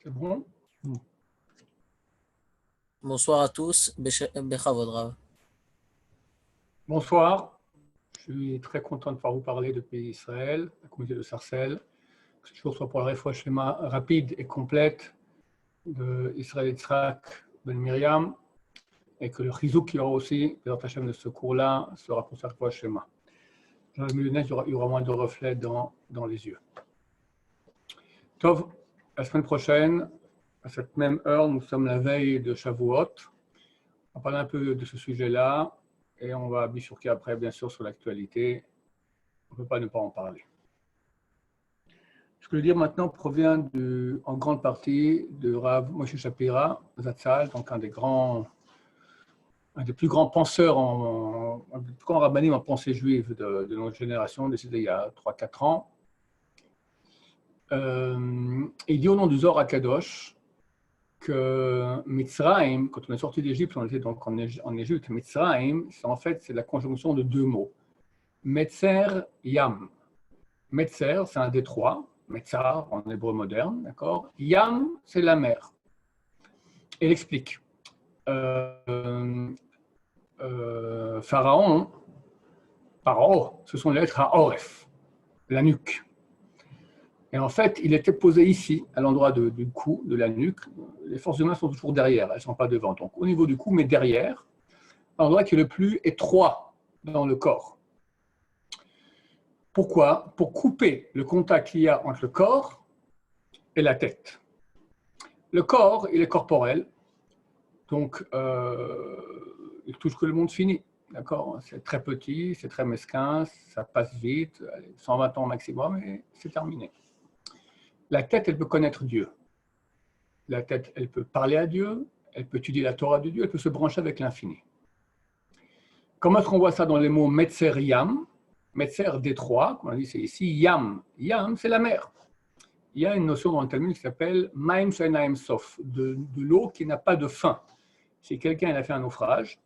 C'est bon? Bonsoir à tous, Bechavod Rav. Bonsoir, je suis très content de pouvoir vous parler de Pays Israël, la communauté de Sarcelles. Que ce soit pour la réfoua schéma rapide et complète de Israël Yitzhak Ben Miriam, et que le chizouk qu'il y aura aussi, dans ta chaîne de ce cours-là, sera pour sa réfoua schéma. Dans le milieu net, il y aura moins de reflets dans les yeux. Tov, la semaine prochaine, à cette même heure, nous sommes la veille de Shavuot. On va parler un peu de ce sujet-là et on va bifurquer après, bien sûr, sur l'actualité. On ne peut pas ne pas en parler. Ce que je veux dire maintenant provient en grande partie de Rav Moshe Shapira Zatzal, donc un des plus grands penseurs, un des plus grands rabbanim en pensée juive de notre génération, décédé il y a 3-4 ans. Il dit au nom du Zohar HaKadosh que Mitzrayim, quand on est sorti d'Égypte, on était donc en Égypte, Mitzrayim, c'est la conjonction de deux mots. Metzer, Yam. Metzer, c'est un détroit, Metzar en hébreu moderne, d'accord. Yam, c'est la mer. Elle explique. Pharaon, Paro, ce sont les lettres Haoref, la nuque. Et en fait, il était posé ici, à l'endroit du cou, de la nuque. Les forces humaines sont toujours derrière, elles ne sont pas devant. Donc, au niveau du cou, mais derrière, l'endroit qui est le plus étroit dans le corps. Pourquoi? Pour couper le contact qu'il y a entre le corps et la tête. Le corps, il est corporel, donc il touche que le monde fini. D'accord? C'est très petit, c'est très mesquin, ça passe vite, 120 ans maximum et c'est terminé. La tête, elle peut connaître Dieu. La tête, elle peut parler à Dieu, elle peut étudier la Torah de Dieu, elle peut se brancher avec l'infini. Comment est-ce qu'on voit ça dans les mots Metzer Yam? Metzer détroit, comme on dit, c'est ici, Yam. Yam, c'est la mer. Il y a une notion dans le Talmud qui s'appelle Maim Shenaim Sof, de l'eau qui n'a pas de fin. Si quelqu'un a fait un naufrage,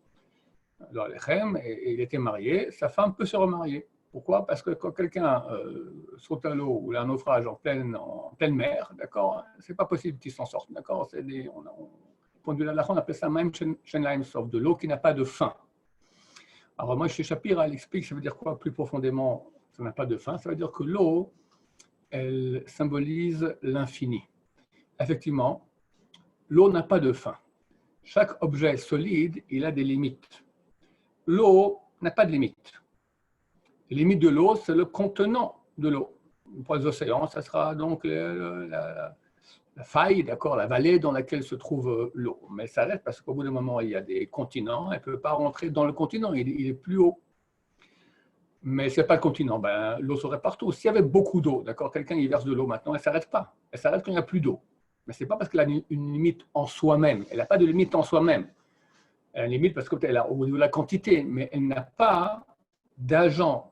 alors et il était marié, sa femme peut se remarier. Pourquoi? Parce que quand quelqu'un saute à l'eau ou a un naufrage en pleine mer, d'accord, c'est pas possible qu'il s'en sorte, d'accord. Point de vue de la on appelle ça même Shenlaim Sof, de l'eau qui n'a pas de fin. Alors moi, chez Shapira, elle explique, ça veut dire quoi plus profondément? Ça n'a pas de fin. Ça veut dire que l'eau, elle symbolise l'infini. Effectivement, l'eau n'a pas de fin. Chaque objet solide, il a des limites. L'eau n'a pas de limite. Les limites de l'eau, c'est le contenant de l'eau. Pour les océans, ça sera donc la faille, d'accord, la vallée dans laquelle se trouve l'eau. Mais ça reste parce qu'au bout d'un moment, il y a des continents, elle ne peut pas rentrer dans le continent, il est plus haut. Mais ce n'est pas le continent, l'eau serait partout. S'il y avait beaucoup d'eau, d'accord, quelqu'un y verse de l'eau maintenant, elle ne s'arrête pas. Elle s'arrête quand il n'y a plus d'eau. Mais ce n'est pas parce qu'elle a une limite en soi-même. Elle n'a pas de limite en soi-même. Elle a une limite parce qu'elle a au niveau de la quantité, mais elle n'a pas d'agent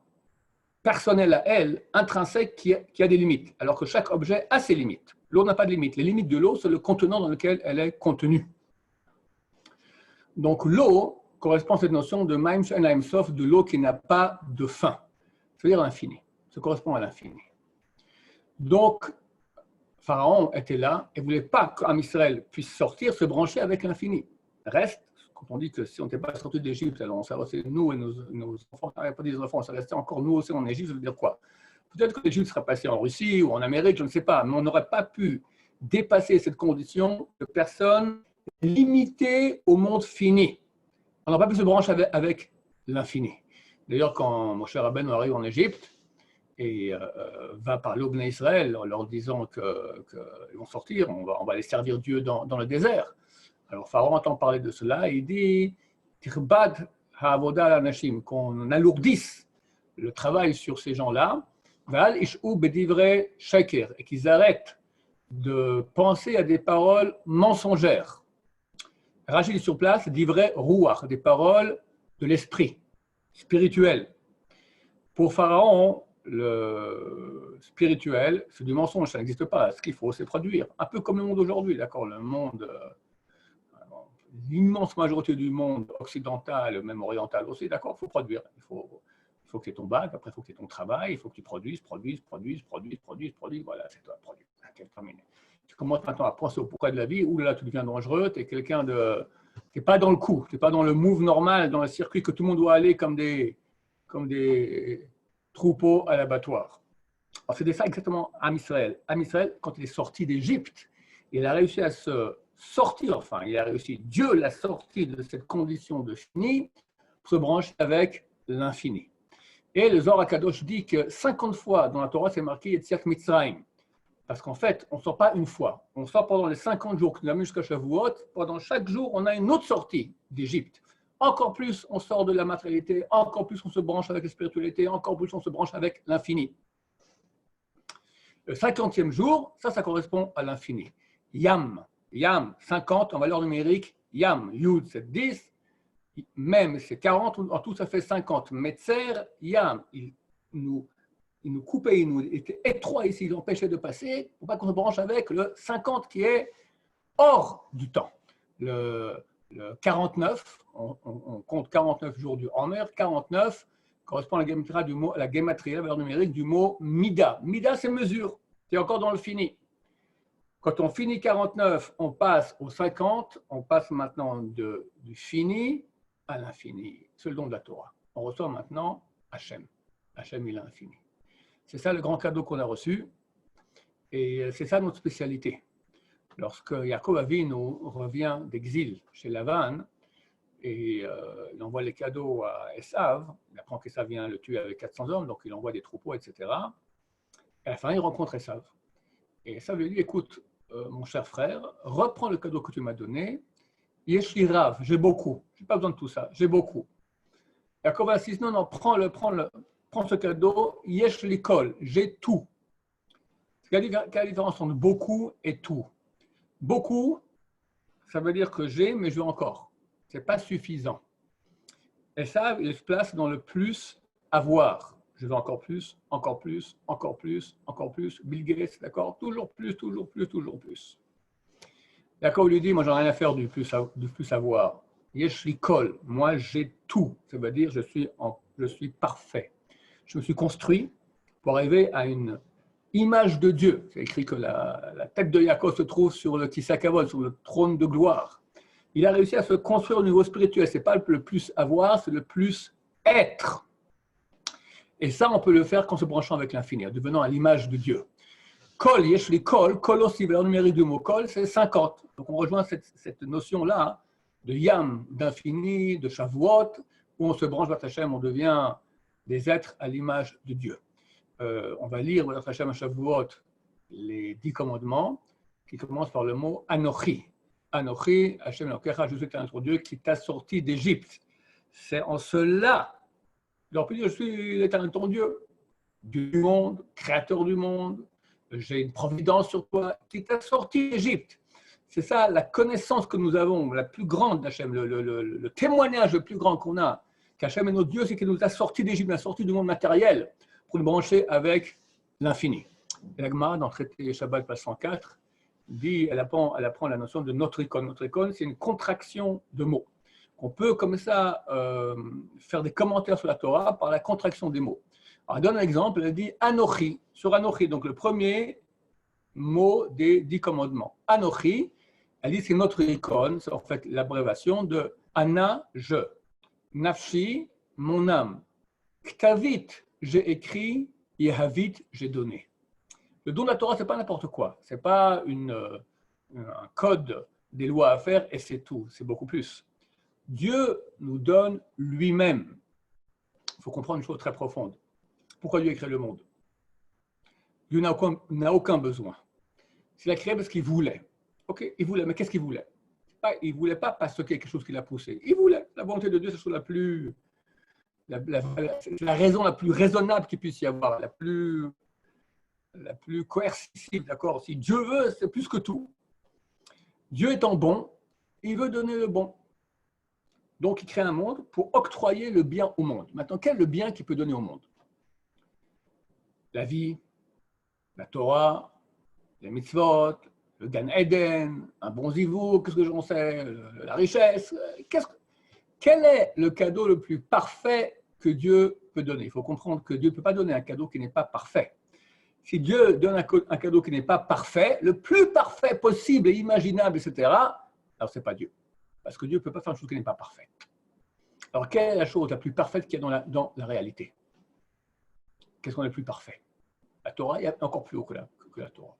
personnel à elle, intrinsèque, qui a des limites, alors que chaque objet a ses limites. L'eau n'a pas de limite. Les limites de l'eau, c'est le contenant dans lequel elle est contenue. Donc l'eau correspond à cette notion de Maim Shenaim Sof, de l'eau qui n'a pas de fin, c'est-à-dire l'infini. Ça correspond à l'infini. Donc, Pharaon était là et ne voulait pas qu'Am Israël puisse sortir, se brancher avec l'infini. Reste, quand on dit que si on n'était pas sorti d'Égypte, alors on s'est resté nous et nos enfants, on n'avait pas des enfants, on s'est resté encore nous aussi en Égypte, ça veut dire quoi? Peut-être que l'Égypte serait passée en Russie ou en Amérique, je ne sais pas, mais on n'aurait pas pu dépasser cette condition de personne limitée au monde fini. On n'aurait pas pu se brancher avec l'infini. D'ailleurs, quand mon cher Rabbeinu arrive en Égypte et va parler aux Bnei Israël en leur disant qu'ils vont sortir, on va aller servir Dieu dans le désert. Alors Pharaon entend parler de cela et il dit Tirbad ha'avoda al-anashim, qu'on alourdisse le travail sur ces gens-là, Val ish'u bedivre shaker, et qu'ils arrêtent de penser à des paroles mensongères. Rachid sur place, divre ruach, des paroles de l'esprit, spirituel. Pour Pharaon, le spirituel, c'est du mensonge, ça n'existe pas. Ce qu'il faut, c'est produire. Un peu comme le monde aujourd'hui, d'accord? Le monde, l'immense majorité du monde occidental, même oriental aussi, d'accord? Il faut produire. Il faut que tu aies ton bac, après il faut que tu aies ton travail, il faut que tu produises. Voilà, c'est toi, produire. C'est terminé. commences maintenant à penser au pourquoi de la vie, là, tu deviens dangereux, tu es quelqu'un de... Tu n'es pas dans le coup, tu n'es pas dans le move normal, dans le circuit que tout le monde doit aller comme des troupeaux à l'abattoir. Alors, c'est ça exactement Am Israël. Am Israël, quand il est sorti d'Égypte, il a réussi à se sortir, enfin, il a réussi, Dieu l'a sorti de cette condition de fini pour se brancher avec l'infini. Et le Zohar HaKadosh dit que 50 fois dans la Torah, c'est marqué Yetziat Mitzrayim. Parce qu'en fait, on ne sort pas une fois. On sort pendant les 50 jours que nous avons jusqu'à Shavuot. Pendant chaque jour, on a une autre sortie d'Égypte. Encore plus, on sort de la matérialité. Encore plus, on se branche avec la spiritualité. Encore plus, on se branche avec l'infini. Le 50e jour, ça correspond à l'infini. Yam, 50 en valeur numérique. Yam, Yud, c'est 10. Même, c'est 40. En tout, ça fait 50. Metzer, Yam, il nous coupait, il nous était étroit ici, il empêchait de passer, pour pas qu'on se branche avec le 50 qui est hors du temps. Le 49, on compte 49 jours du Homer, 49 correspond à la gématrie, la valeur numérique du mot Mida. Mida, c'est mesure, c'est encore dans le fini. Quand on finit 49, on passe au 50, on passe maintenant du fini à l'infini. C'est le don de la Torah. On reçoit maintenant Hachem. Hachem, il est infini. C'est ça le grand cadeau qu'on a reçu et c'est ça notre spécialité. Lorsque Yaakov Avinu revient d'exil chez Lavan et il envoie les cadeaux à Esav, il apprend qu'Esav vient le tuer avec 400 hommes, donc il envoie des troupeaux, etc. Et à la fin, il rencontre Esav. Et Esav lui dit, écoute, mon cher frère, reprends le cadeau que tu m'as donné. Yeshli Rav, j'ai beaucoup. Je n'ai pas besoin de tout ça, j'ai beaucoup. Yaakov insiste, non, prends ce cadeau, yesh likol, j'ai tout. Quelle est la différence entre beaucoup et tout? Beaucoup, ça veut dire que j'ai, mais je veux encore. Ce n'est pas suffisant. Et ça, il se place dans le plus avoir. Je veux encore plus, encore plus, encore plus, encore plus. Bill Gates, d'accord? Toujours plus, toujours plus, toujours plus. D'accord, il lui dit, moi, j'en ai rien à faire du plus avoir. Yesh likol, moi, j'ai tout. Ça veut dire, je suis parfait. Je me suis construit pour arriver à une image de Dieu. C'est écrit que la tête de Yaakov se trouve sur le Kisakavod, sur le trône de gloire. Il a réussi à se construire au niveau spirituel. Ce n'est pas le plus avoir, c'est le plus être. Et ça, on peut le faire qu'en se branchant avec l'infini, en devenant à l'image de Dieu. Kol, yeshli kol, kol aussi, valeur numérique du mot kol, c'est 50. Donc on rejoint cette notion-là de yam, d'infini, de shavuot, où on se branche vers Hachem, on devient des êtres à l'image de Dieu. On va lire vers Hachem à Shavuot les 10 commandements qui commencent par le mot Anochi. Anochi, Hachem Elokecha, je suis ton Dieu qui t'a sorti d'Égypte. C'est en cela, il peut dire, je suis l'éternel ton Dieu, du monde, créateur du monde, j'ai une providence sur toi qui t'a sorti d'Égypte. C'est ça la connaissance que nous avons, la plus grande d'Hachem, le témoignage le plus grand qu'on a, qu'Hachem est notre Dieu, c'est qu'il nous a sortis d'Égypte, il nous a sortis du monde matériel pour nous brancher avec l'infini. Et la Gemara, dans le traité Shabbat, page 104, dit, elle apprend la notion de notre icône. Notre icône, c'est une contraction de mots. On peut comme ça faire des commentaires sur la Torah par la contraction des mots. Alors, elle donne un exemple, elle dit Anochi, sur Anochi, donc le premier mot des 10 commandements. Anochi, elle dit c'est notre icône, c'est en fait l'abréviation de Ana, je, Nafshi, mon âme, Ktavit, j'ai écrit, Yehavit, j'ai donné. Le don de la Torah, ce n'est pas n'importe quoi, ce n'est pas un code des lois à faire et c'est tout, c'est beaucoup plus. Dieu nous donne lui-même. Il faut comprendre une chose très profonde. Pourquoi Dieu a créé le monde? Dieu n'a aucun besoin. Il a créé parce qu'il voulait. Ok, il voulait, mais qu'est-ce qu'il voulait? Il ne voulait pas parce qu'il y a quelque chose qui l'a poussé. Il voulait. La volonté de Dieu, c'est la raison la plus raisonnable qu'il puisse y avoir, la plus coercitive, d'accord? Si Dieu veut, c'est plus que tout. Dieu étant bon, il veut donner le bon. Donc, il crée un monde pour octroyer le bien au monde. Maintenant, quel est le bien qu'il peut donner au monde? La vie, la Torah, les mitzvot, le Gan Eden, un bon zivou, qu'est-ce que j'en sais, la richesse. Quel est le cadeau le plus parfait que Dieu peut donner? Il faut comprendre que Dieu ne peut pas donner un cadeau qui n'est pas parfait. Si Dieu donne un cadeau qui n'est pas parfait, le plus parfait possible et imaginable, etc., alors ce n'est pas Dieu. Parce que Dieu ne peut pas faire une chose qui n'est pas parfaite. Alors, quelle est la chose la plus parfaite qu'il y a dans la réalité? Qu'est-ce qu'on est le plus parfait? La Torah, il y a encore plus haut que la Torah.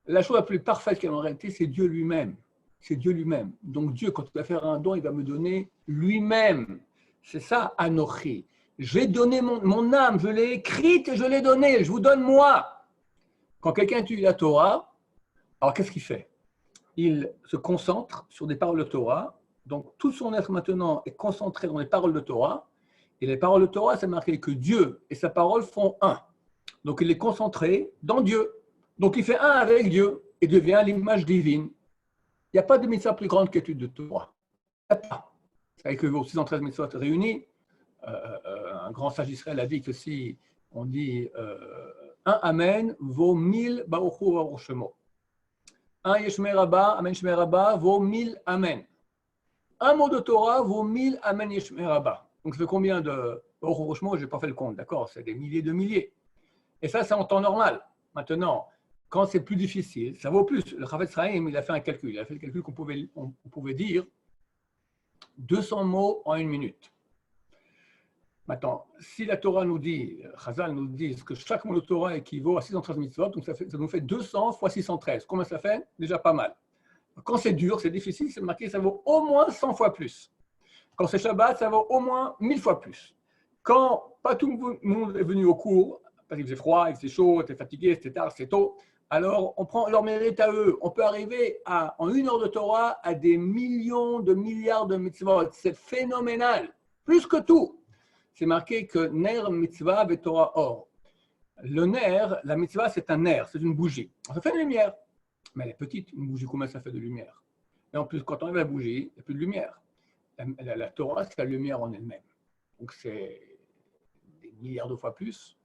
La chose la plus parfaite qu'il y a dans la réalité, c'est Dieu lui-même. C'est Dieu lui-même. Donc Dieu, quand il va faire un don, il va me donner lui-même. C'est ça, Anochi. J'ai donné mon âme, je l'ai écrite et je l'ai donnée. Je vous donne moi. Quand quelqu'un étudie la Torah, alors qu'est-ce qu'il fait? Il se concentre sur des paroles de Torah. Donc tout son être maintenant est concentré dans les paroles de Torah. Et les paroles de Torah, c'est marqué que Dieu et sa parole font un. Donc il est concentré dans Dieu. Donc il fait un avec Dieu et devient l'image divine. Il n'y a pas de mitzvah plus grande qu'étude de Torah. Il n'y a pas. Avec vos 613 mitzvot réunis, un grand sage d'Israël a dit que si on dit un Amen vaut 1000 Baruch Hu Baruch Shemo. Un Yeshmer Rabba, Amen Shmer Rabba vaut 1000 Amen. Un mot de Torah vaut 1000 Amen Yeshmer Rabba. Donc ça fait combien de Baruch Hu Baruch Shemo? Je n'ai pas fait le compte, d'accord? C'est des milliers de milliers. Et ça, c'est en temps normal. Maintenant, quand c'est plus difficile, ça vaut plus. Le Chafetz Chaim, il a fait un calcul. Il a fait le calcul qu'on pouvait dire 200 mots en une minute. Maintenant, si la Torah nous dit, Chazal nous dit que chaque mot de Torah équivaut à 613 mitzvot, donc ça nous fait 200 fois 613. Combien ça fait? Déjà pas mal. Quand c'est dur, c'est difficile, c'est marqué, ça vaut au moins 100 fois plus. Quand c'est Shabbat, ça vaut au moins 1000 fois plus. Quand pas tout le monde est venu au cours, parce qu'il faisait froid, il faisait chaud, c'était fatigué, c'était tard, c'était tôt, alors on prend leur mérite à eux. On peut arriver en une heure de Torah à des millions de milliards de mitzvot. C'est phénoménal. Plus que tout. C'est marqué que ner mitzvah ve Torah or. Le ner, la mitzvah, c'est un ner, c'est une bougie. Ça fait de lumière. Mais elle est petite, une bougie, combien ça fait de lumière? Et en plus, quand on enlève la bougie, il n'y a plus de lumière. La Torah, c'est la lumière en elle-même. Donc c'est des milliards de fois plus.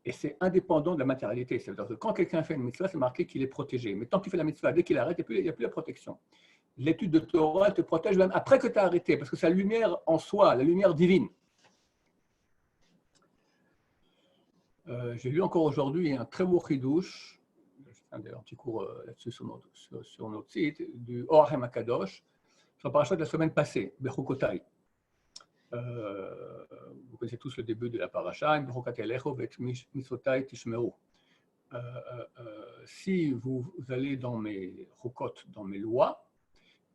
Et c'est indépendant de la matérialité. C'est-à-dire que quand quelqu'un fait une mitzvah, c'est marqué qu'il est protégé. Mais tant qu'il fait la mitzvah, dès qu'il arrête, il n'y a plus la protection. L'étude de Torah te protège même après que tu as arrêté, parce que c'est la lumière en soi, la lumière divine. J'ai lu encore aujourd'hui un très beau chidouche, un petit cours là-dessus sur notre site, du Or HaChem HaKadosh, sur la parasha de la semaine passée, Bechukotai. Vous connaissez tous le début de la paracha, si vous allez dans mes chokot, dans mes lois,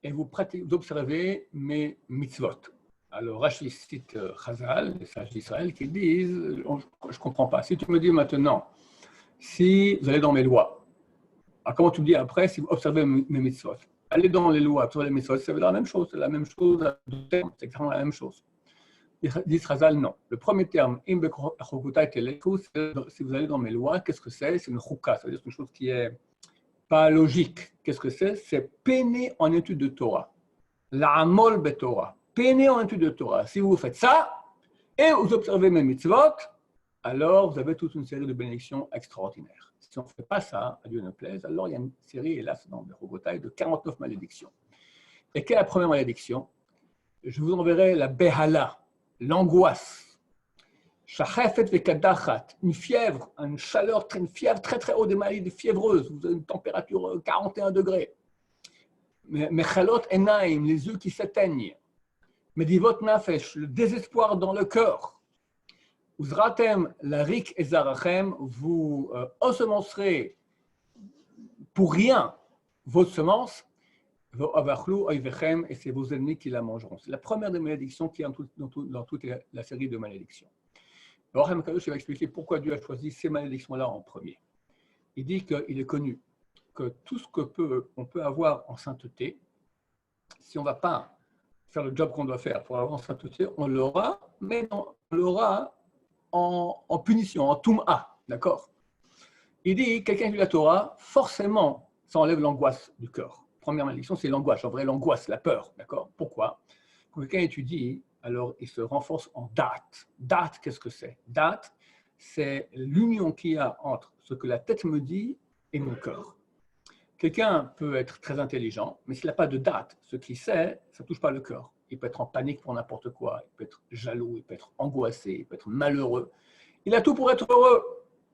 et vous observez mes mitzvot. Alors, Rashi cite Chazal, les sages d'Israël, qui disent, je ne comprends pas, si tu me dis maintenant, si vous allez dans mes lois, alors comment tu me dis après, si vous observez mes mitzvot? Allez dans les lois, observez les mitzvot, ça veut dire la même chose, c'est la même chose, c'est exactement la même chose. Dit Chazal, non. Le premier terme, si vous allez dans mes lois, qu'est-ce que c'est? C'est une chouka, c'est-à-dire une chose qui n'est pas logique. Qu'est-ce que c'est? C'est peiner en étude de Torah. L'amol betorah. Peiner en étude de Torah. Si vous faites ça, et vous observez mes mitzvot, alors vous avez toute une série de bénédictions extraordinaires. Si on ne fait pas ça, à Dieu ne plaise, alors il y a une série, hélas, dans Bechukotai, de 49 malédictions. Et quelle est la première malédiction? Je vous enverrai la Behala, l'angoisse, Shachefet vekadachat, une fièvre, une chaleur, une fièvre très très haute, des maladies fiévreuses, vous avez une température 41 degrés. Mechalot enaim, les yeux qui s'éteignent. Medivot nafesh, le désespoir dans le cœur. Uzratem larik ezarachem, vous ensemencerez pour rien votre semence. Et c'est vos ennemis qui la mangeront. C'est la première des malédictions qui est dans toute la série de malédictions. Alors, Or HaKadosh va expliquer pourquoi Dieu a choisi ces malédictions-là en premier. Il dit qu'il est connu que tout ce qu'on peut avoir en sainteté, si on ne va pas faire le job qu'on doit faire pour avoir en sainteté, on l'aura, mais on l'aura en punition, en tum'a, d'accord? Il dit, quelqu'un qui lit la Torah, forcément, ça enlève l'angoisse du cœur. Première malédiction, c'est l'angoisse, en vrai l'angoisse, la peur, d'accord? Pourquoi? Quand quelqu'un étudie, alors il se renforce en date. Date, qu'est-ce que c'est? Date, c'est l'union qu'il y a entre ce que la tête me dit et mon cœur. Quelqu'un peut être très intelligent, mais s'il n'a pas de date, ce qu'il sait, ça ne touche pas le cœur. Il peut être en panique pour n'importe quoi, il peut être jaloux, il peut être angoissé, il peut être malheureux. Il a tout pour être heureux.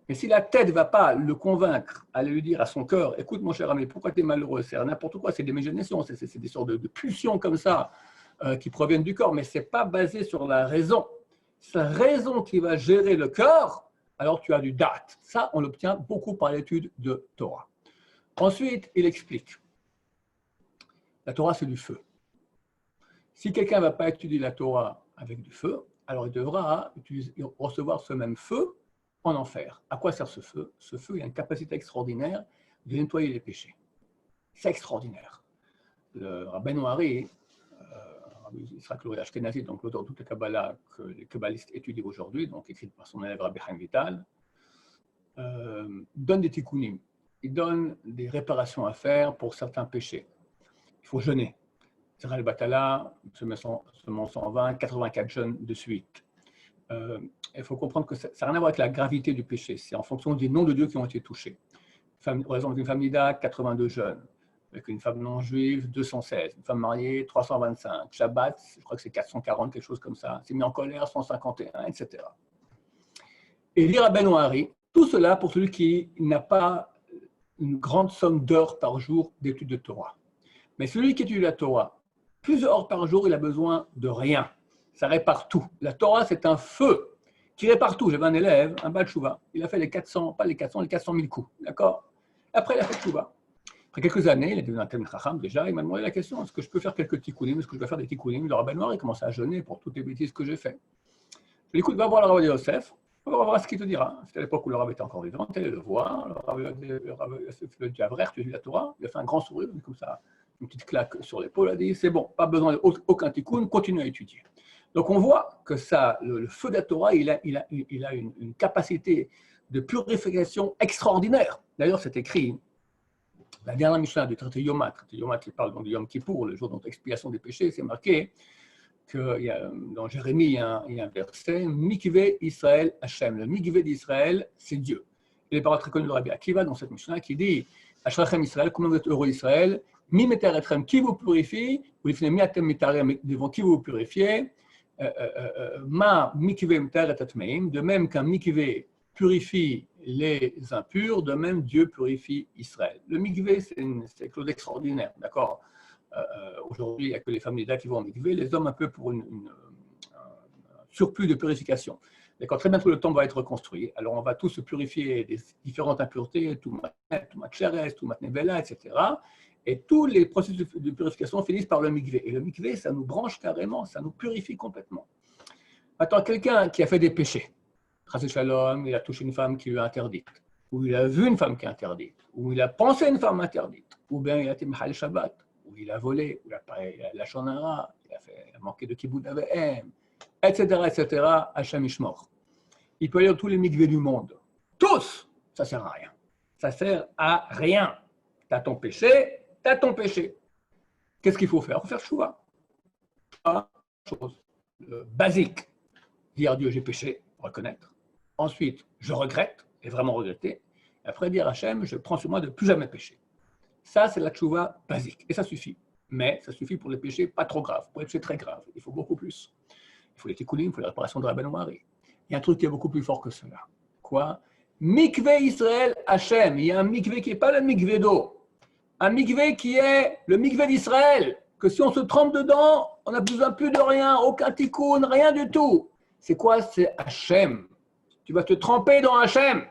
Mais si la tête ne va pas le convaincre, aller lui dire à son cœur, écoute mon cher ami, pourquoi tu es malheureux? C'est n'importe quoi, c'est des imaginations, c'est des sortes de pulsions comme ça qui proviennent du corps, mais ce n'est pas basé sur la raison. C'est la raison qui va gérer le cœur, alors tu as du date. Ça, on l'obtient beaucoup par l'étude de Torah. Ensuite, il explique. La Torah, c'est du feu. Si quelqu'un ne va pas étudier la Torah avec du feu, alors il devra recevoir ce même feu en enfer. À quoi sert ce feu? Ce feu, il a une capacité extraordinaire de nettoyer les péchés. C'est extraordinaire. Le Rabbeinu Hari, Yitzhak Luria Ashkenazi, donc l'auteur de toute la Kabbalah que les kabbalistes étudient aujourd'hui, donc écrite par son élève Rabbi Chaim Vital, donne des tikkunim. Il donne des réparations à faire pour certains péchés. Il faut jeûner. Zera el Batala, seulement 120, 84 jeûnes de suite. Il faut comprendre que ça n'a rien à voir avec la gravité du péché, c'est en fonction des noms de Dieu qui ont été touchés. Par exemple, avec une femme d'Ida, 82 jeûnes. Avec une femme non juive, 216. Une femme mariée, 325. Shabbat, je crois que c'est 440, quelque chose comme ça. C'est mis en colère, 151, etc. Et lire Rabbeinu Hari, tout cela pour celui qui n'a pas une grande somme d'heures par jour d'études de Torah. Mais celui qui étudie la Torah, plusieurs heures par jour, il a besoin de rien. Ça répare tout. La Torah, c'est un feu qui répare tout. J'avais un élève, un Baal Tshuva, il a fait les 400 000 coups, d'accord? Après, il a fait Tshuva. Après quelques années, il est devenu un Talmid Chacham déjà, il m'a demandé la question, est-ce que je peux faire quelques tikkunim? Est-ce que je dois faire des tikkunim? Le Rabbeinu Hari commence à jeûner pour toutes les bêtises que j'ai fait. Je lui ai dit, écoute, va voir le Rav Yosef, on va voir ce qu'il te dira. C'était à l'époque où le Rav était encore vivant, allé le voir, le Rav Yosef, le Diavrer, tu lis la Torah, il a fait un grand sourire, comme ça, une petite claque sur l'épaule, il a dit, c'est bon, pas besoin d'aucun tikkun, continue à étudier. Donc on voit que ça, le feu de la Torah, il a une capacité de purification extraordinaire. D'ailleurs, c'est écrit, la dernière Mishnah du traité Yoma qui parle donc du Yom Kippour, le jour de l'expiation des péchés, c'est marqué que dans Jérémie, il y a un verset, Mikveh Israël Hashem. Le Mikveh d'Israël, c'est Dieu. Et les paroles très connues de Rabbi Akiva dans cette Mishnah qui dit, Ashrachem Israël, comment vous êtes heureux Israël, Mi Metaretrem, qui vous purifie, ou Ifne Mi Atem Metarem, devant qui vous purifiez, Ma Mikveh Metaret Atmeim, de même qu'un Mikveh purifie les impurs, de même Dieu purifie Israël. Le mikvé, c'est quelque chose d'extraordinaire, d'accord? Aujourd'hui, il n'y a que les femmes d'Ida qui vont au mikvé, les hommes un peu pour un surplus de purification. D'accord, très bientôt le temple va être reconstruit, alors on va tous se purifier des différentes impuretés, tout matcheres, tout matnebela, etc. Et tous les processus de purification finissent par le mikvé. Et le mikvé, ça nous branche carrément, ça nous purifie complètement. Maintenant, quelqu'un qui a fait des péchés, Shalom, il a touché une femme qui lui est interdite, ou il a vu une femme qui est interdite, ou il a pensé à une femme interdite, ou bien il a été Mahal Shabbat, ou il a volé, ou il a la Shonara, il a manqué de Kibbutz Avehem, etc., Hachem Ishmor. Il peut aller dans tous les mikvés du monde. Tous, ça ne sert à rien. Ça ne sert à rien. Tu as ton péché, tu as ton péché. Qu'est-ce qu'il faut faire? Il faut faire Shuvah. Chose basique. Dire à Dieu, j'ai péché, reconnaître. Ensuite, je regrette, et vraiment regretter. Et après, dire à Hachem, je prends sur moi de ne plus jamais pécher. Ça, c'est la tchouva basique. Et ça suffit. Mais ça suffit pour les péchés pas trop graves. Pour les péchés très graves, il faut beaucoup plus. Il faut les tikkunim, il faut les réparations de Rabbeinu Hari. Il y a un truc qui est beaucoup plus fort que cela. Quoi? Mikvé Israël Hachem. Il y a un mikvé qui n'est pas le mikvé d'eau. Un mikvé qui est le mikvé d'Israël. Que si on se trempe dedans, on n'a besoin plus de rien, aucun tikkun, rien du tout. C'est quoi? C'est Hachem. Tu vas te tremper dans Hachem.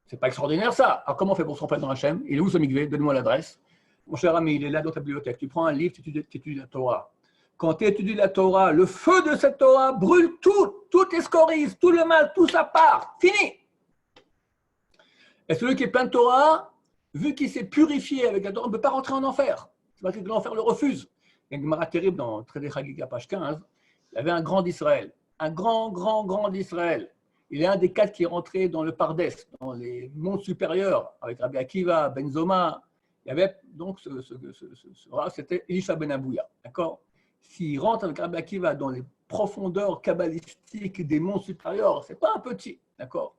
C'est pas extraordinaire ça. Alors comment on fait pour se tremper dans Hachem? Il est où ce mikvé? Donne-moi l'adresse. Mon cher ami, il est là dans ta bibliothèque. Tu prends un livre, tu étudies la Torah. Quand tu étudies la Torah, le feu de cette Torah brûle toutes les scories, tout le mal, tout ça part. Fini. Et celui qui est plein de Torah, vu qu'il s'est purifié avec la Torah, ne peut pas rentrer en enfer. C'est parce que l'enfer le refuse. Il y a une Gemara terrible dans Traité Chagiga, page 15. Il y avait un grand d'Israël. Un grand d'Israël. Il est un des 4 qui est rentré dans le Pardes, dans les mondes supérieurs, avec Rabbi Akiva, Ben Zoma. Il y avait donc c'était Elisha Ben Abouya. D'accord? S'il rentre avec Rabbi Akiva dans les profondeurs kabbalistiques des mondes supérieurs, ce n'est pas un petit. D'accord?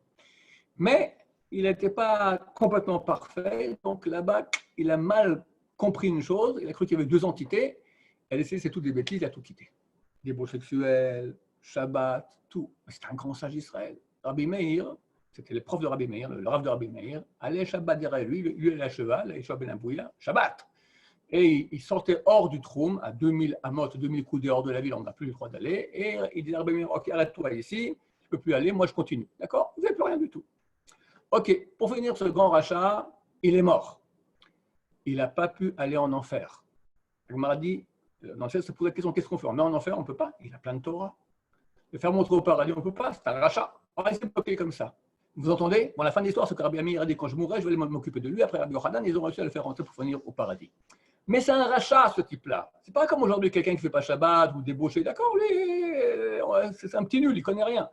Mais il n'était pas complètement parfait. Donc là-bas, il a mal compris une chose. Il a cru qu'il y avait 2 entités. Elle essaie, c'est toutes des bêtises, il a tout quitté. Des beaux sexuels, Shabbat, tout. C'est un grand sage Israël. Rabbi Meir, c'était le prof de Rabbi Meir, le Rav de Rabbi Meir, allait Shabbat derrière lui, lui allait à cheval, Yeshua ben Abouya, Shabbat. Et il sortait hors du Troum, à 2000 amot, 2000 coups dehors de la ville, on n'a plus le droit d'aller. Et il disait à Rabbi Meir, ok, arrête-toi ici, je ne peux plus aller, moi je continue. D'accord? Vous n'avez plus rien du tout. Ok, pour finir ce grand rachat, il est mort. Il n'a pas pu aller en enfer. Le mardi, dans le ciel, se pose la question, qu'est-ce qu'on fait? On met en enfer? On ne peut pas. Il a plein de Torah. Le faire montrer au paradis, on ne peut pas. C'est un rachat. On va essayer de bloquer comme ça. Vous entendez? Bon, la fin de l'histoire, c'est que Rabbi Meir a dit, quand je mourrai, je vais aller m'occuper de lui. Après Rabbi Yochanan, ils ont réussi à le faire rentrer pour venir au paradis. Mais c'est un rachat, ce type-là. C'est pas comme aujourd'hui quelqu'un qui ne fait pas Shabbat ou débauché. D'accord, lui, c'est un petit nul, il ne connaît rien.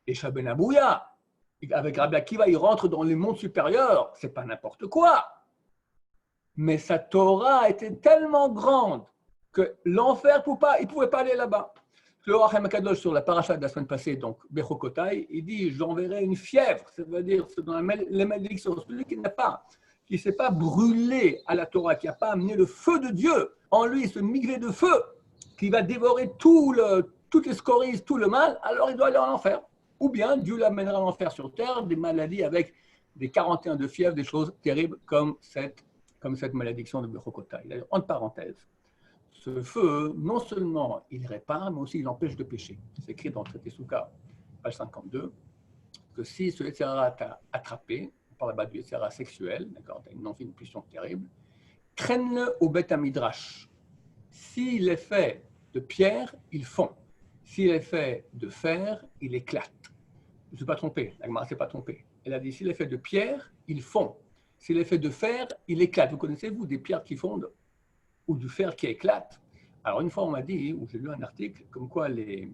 Et Ben Abouya, avec Rabbi Akiva, il rentre dans les mondes supérieurs. C'est pas n'importe quoi. Mais sa Torah était tellement grande que l'enfer il ne pouvait pas aller là-bas. Le Rachem Akadosh sur la paracha de la semaine passée, donc Bechokotai, il dit j'enverrai une fièvre, ça veut dire c'est dans les malédictions, celui qui ne s'est pas brûlé à la Torah, qui n'a pas amené le feu de Dieu en lui, ce migré de feu, qui va dévorer toutes les scories, tout le mal, alors il doit aller en enfer. Ou bien Dieu l'amènera en enfer sur terre, des maladies avec des 41 de fièvre, des choses terribles comme cette malédiction de Bechokotai. D'ailleurs, entre parenthèses, ce feu, non seulement il répare, mais aussi il empêche de pécher. C'est écrit dans le traité Souka, page 52, que si ce Yetzirah t'a attrapé, on parle là-bas du Yetzirah sexuel, d'accord, tu as une envie, une pulsion terrible, traîne-le au Beth Midrash. S'il est fait de pierre, il fond. S'il est fait de fer, il éclate. Je ne suis pas trompé, la Gemara ne s'est pas trompée. Elle a dit s'il est fait de pierre, il fond. S'il est fait de fer, il éclate. Vous connaissez-vous des pierres qui fondent ou du fer qui éclate? Alors, une fois, on m'a dit, ou j'ai lu un article, comme quoi les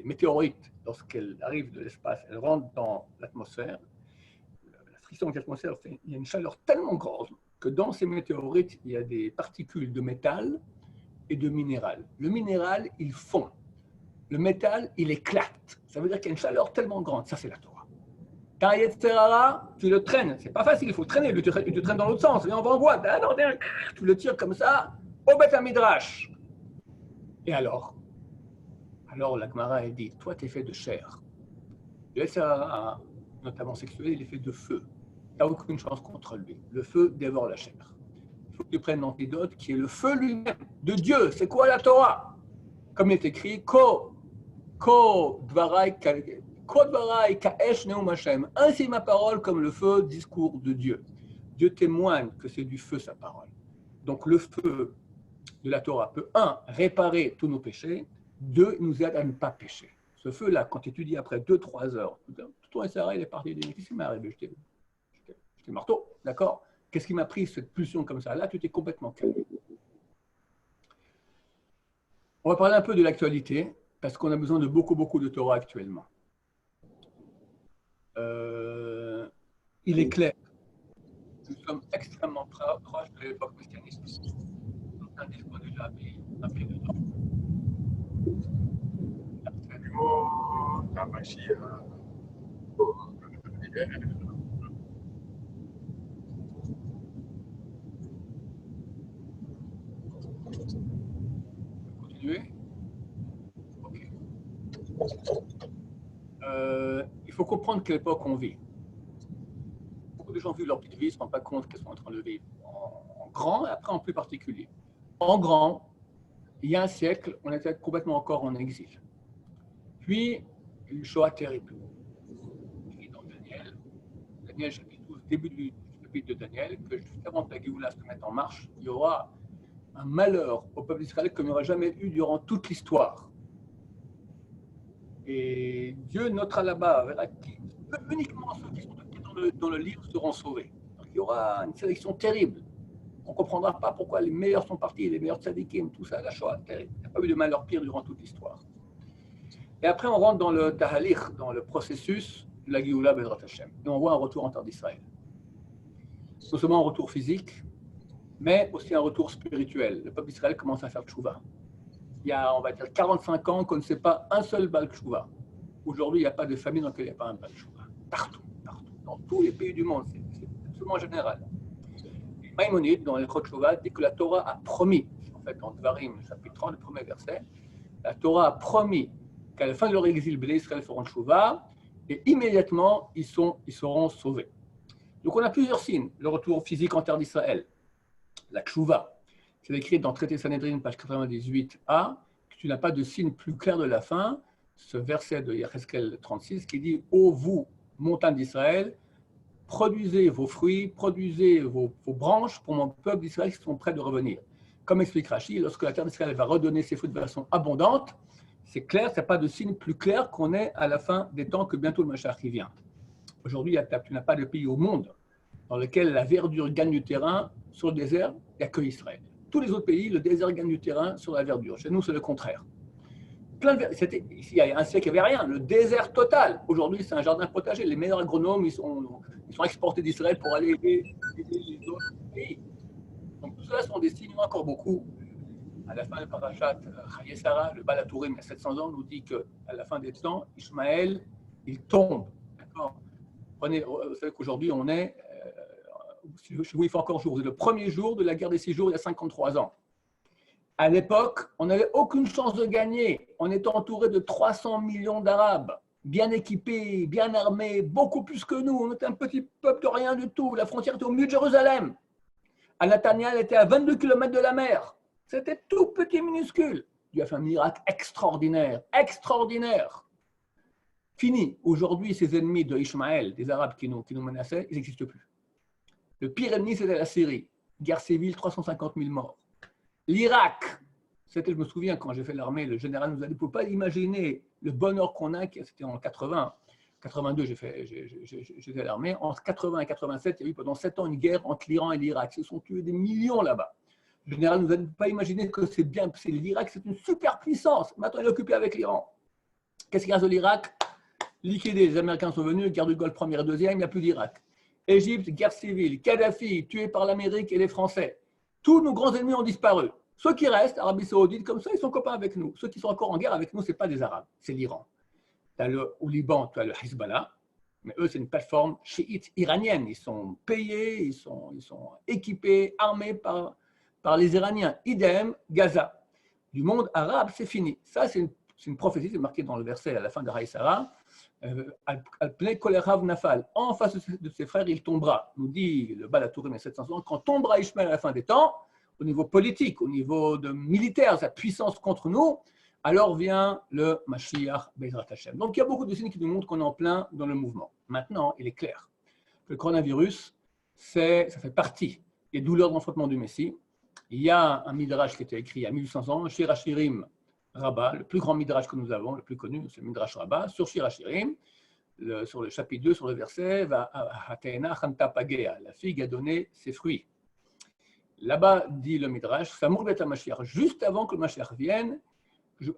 météorites, lorsqu'elles arrivent de l'espace, elles rentrent dans l'atmosphère, la friction de l'atmosphère, il y a une chaleur tellement grande que dans ces météorites, il y a des particules de métal et de minéral. Le minéral, il fond. Le métal, il éclate. Ça veut dire qu'il y a une chaleur tellement grande. Ça, c'est la Torah. T'as un Yetzirah, tu le traînes. C'est pas facile, il faut le traîner. Il te traîne dans l'autre sens. Viens, on va en boîte. Ah non, tu le tires comme ça au Beth Midrash. Et alors la Gemara, elle dit, toi, tu es fait de chair. Le Yetzirah, notamment sexuel, il est fait de feu. Tu n'as aucune chance contre lui. Le feu dévore la chair. Il faut que tu prennes l'antidote qui est le feu lui-même de Dieu. C'est quoi la Torah? Comme il est écrit, Ko dvarai ka'esh neum Hashem. Ainsi ma parole comme le feu, discours de Dieu. Dieu témoigne que c'est du feu sa parole. Donc le feu de la Torah peut, réparer tous nos péchés, 2, nous aide à ne pas pécher. Ce feu-là, quand tu étudies après 2-3 heures, tout ton SRA, il est parti. Qu'est-ce qui m'est arrivé? J'étais marteau, d'accord? Qu'est-ce qui m'a pris cette pulsion comme ça? Là, tu t'es complètement calmé. On va parler un peu de l'actualité, parce qu'on a besoin de beaucoup de Torah actuellement. Il est clair, nous sommes extrêmement proches de l'époque messianique. Un discours déjà un pied dedans. Continuer? Ok. Il faut comprendre quelle époque on vit. Beaucoup de gens vivent leur petite vie, ne se rendent pas compte qu'elles sont en train de vivre en grand et après en plus particulier. En grand, il y a un siècle, on était complètement encore en exil. Puis, une Shoah terrible. Et dans Daniel chapitre 12, début du chapitre de Daniel, que juste avant que la Géoula se mette en marche, il y aura un malheur au peuple d'Israël comme il n'y aura jamais eu durant toute l'histoire. Et Dieu notera là-bas, uniquement ceux qui sont dans le livre seront sauvés. Donc, il y aura une sélection terrible. On ne comprendra pas pourquoi les meilleurs sont partis, les meilleurs tzadikim, tout ça, la Shoah, terrible. Il n'y a pas eu de malheur pire durant toute l'histoire. Et après, on rentre dans le tahalich, dans le processus de la Géoula Bezrat Hashem. Et on voit un retour en terre d'Israël. Non seulement un retour physique, mais aussi un retour spirituel. Le peuple d'Israël commence à faire tchouva. Il y a, on va dire, 45 ans qu'on ne sait pas un seul Baal Tchouva. Aujourd'hui, il n'y a pas de famille dans laquelle il n'y a pas un Baal Tchouva. Partout. Dans tous les pays du monde, c'est absolument général. Maïmonide, dans les Chot Tchouva, dit que la Torah a promis, en fait, dans Dvarim, chapitre 30, le premier verset, la Torah a promis qu'à la fin de leur exil, les Israël feront Tchouva, et immédiatement, ils seront sauvés. Donc, on a plusieurs signes. Le retour physique en terre d'Israël, la tchouva, c'est écrit dans Traité Sanhedrin, page 98a, que tu n'as pas de signe plus clair de la fin, ce verset de Yecheskel 36 qui dit « Ô vous, montagnes d'Israël, produisez vos fruits, produisez vos branches pour mon peuple d'Israël qui sont prêts de revenir. » Comme explique Rashi, lorsque la terre d'Israël va redonner ses fruits de façon abondante, c'est clair, il n'y a pas de signe plus clair qu'on est à la fin des temps que bientôt le Mashiach qui vient. Aujourd'hui, tu n'as pas de pays au monde dans lequel la verdure gagne du terrain sur le désert, il n'y a que Israël. Tous les autres pays, le désert gagne du terrain sur la verdure. Chez nous, c'est le contraire. Il y a un siècle, il n'y avait rien, le désert total. Aujourd'hui, c'est un jardin potager. Les meilleurs agronomes, ils sont exportés d'Israël pour aller aider les autres pays. Donc, tout cela sont des signes, encore beaucoup. À la fin de Parashat Chayesara, le Baal HaTurim, il y a 700 ans, nous dit qu'à la fin des temps, Ishmaël, il tombe. D'accord. Vous savez qu'aujourd'hui, on est, chez vous, il fait encore jour. C'est le premier jour de la guerre des 6 jours, il y a 53 ans. À l'époque, on n'avait aucune chance de gagner. On était entouré de 300 millions d'Arabes, bien équipés, bien armés, beaucoup plus que nous. On était un petit peuple de rien du tout. La frontière était au milieu de Jérusalem. Nathaniel était à 22 km de la mer. C'était tout petit, minuscule. Dieu a fait un miracle extraordinaire, extraordinaire. Fini. Aujourd'hui, ces ennemis de Ishmaël, des Arabes qui nous menaçaient, ils n'existent plus. Le pire ennemi, c'était la Syrie. Guerre civile, 350 000 morts. L'Irak, je me souviens quand j'ai fait l'armée, le général nous a dit, vous ne pouvez pas imaginer le bonheur qu'on a, c'était en 80, 82, j'ai fait l'armée. En 80 et 87, il y a eu pendant 7 ans une guerre entre l'Iran et l'Irak. Ils se sont tués des millions là-bas. Le général nous a dit, pas imaginer que c'est bien, c'est l'Irak, c'est une super puissance. Maintenant, il est occupé avec l'Iran. Qu'est-ce qu'il reste de l'Irak? Liquidé, les Américains sont venus, guerre du Golfe première et deuxième, il n'y a plus d'Irak. Égypte, guerre civile, Kadhafi, tué par l'Amérique et les Français. Tous nos grands ennemis ont disparu. Ceux qui restent, Arabie Saoudite, comme ça, ils sont copains avec nous. Ceux qui sont encore en guerre avec nous, ce n'est pas des Arabes, c'est l'Iran. Au Liban, tu as le Hezbollah, mais eux, c'est une plateforme chiite iranienne. Ils sont payés, ils sont équipés, armés par les Iraniens. Idem, Gaza. Du monde arabe, c'est fini. Ça, c'est une prophétie, c'est marqué dans le verset à la fin de Haïsara. Al-Pnei Kolerav Nafal. En face de ses frères, il tombera. Nous dit le Baal HaTurim 700 ans, quand tombera Ishmael à la fin des temps, au niveau politique, au niveau militaire, sa puissance contre nous, alors vient le Mashiach Bezrat Hashem. Donc il y a beaucoup de signes qui nous montrent qu'on est en plein dans le mouvement. Maintenant, il est clair que le coronavirus, ça fait partie des douleurs d'enfantement du Messie. Il y a un midrash qui était écrit il y a 1800 ans, Shir Hashirim Rabbah, le plus grand midrash que nous avons, le plus connu, c'est le midrash Rabbah, sur Shir Hashirim, sur le chapitre 2, sur le verset, la figue a donné ses fruits. Là-bas, dit le midrash, ça mourrait à Mashiach, juste avant que le Mashiach vienne, Dieu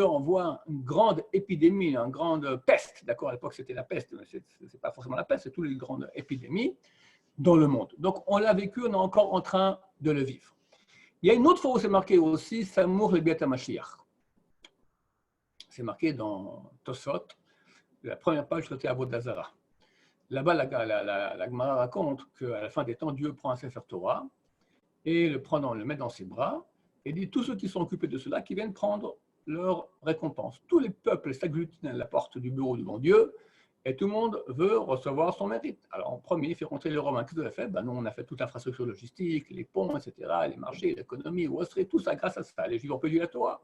envoie une grande épidémie, une grande peste. D'accord, à l'époque c'était la peste, mais ce n'est pas forcément la peste, c'est toutes les grandes épidémies dans le monde. Donc on l'a vécu, on est encore en train de le vivre. Il y a une autre fois où c'est marqué aussi, Samour le Biat HaMashiach. C'est marqué dans Tosot, la première page sur le Avodat Zarah. Là-bas, la Gemara raconte qu'à la fin des temps, Dieu prend un Sefer Torah et le met dans ses bras et dit tous ceux qui sont occupés de cela qui viennent prendre leur récompense. Tous les peuples s'agglutinent à la porte du bureau du bon Dieu et tout le monde veut recevoir son mérite. Alors en premier, il fait rentrer les Romains. Qu'est-ce qu'on a fait? Nous, on a fait toute l'infrastructure logistique, les ponts, etc., les marchés, l'économie, Wall Street, tout ça grâce à ça. Les Juifs ont payé la Torah.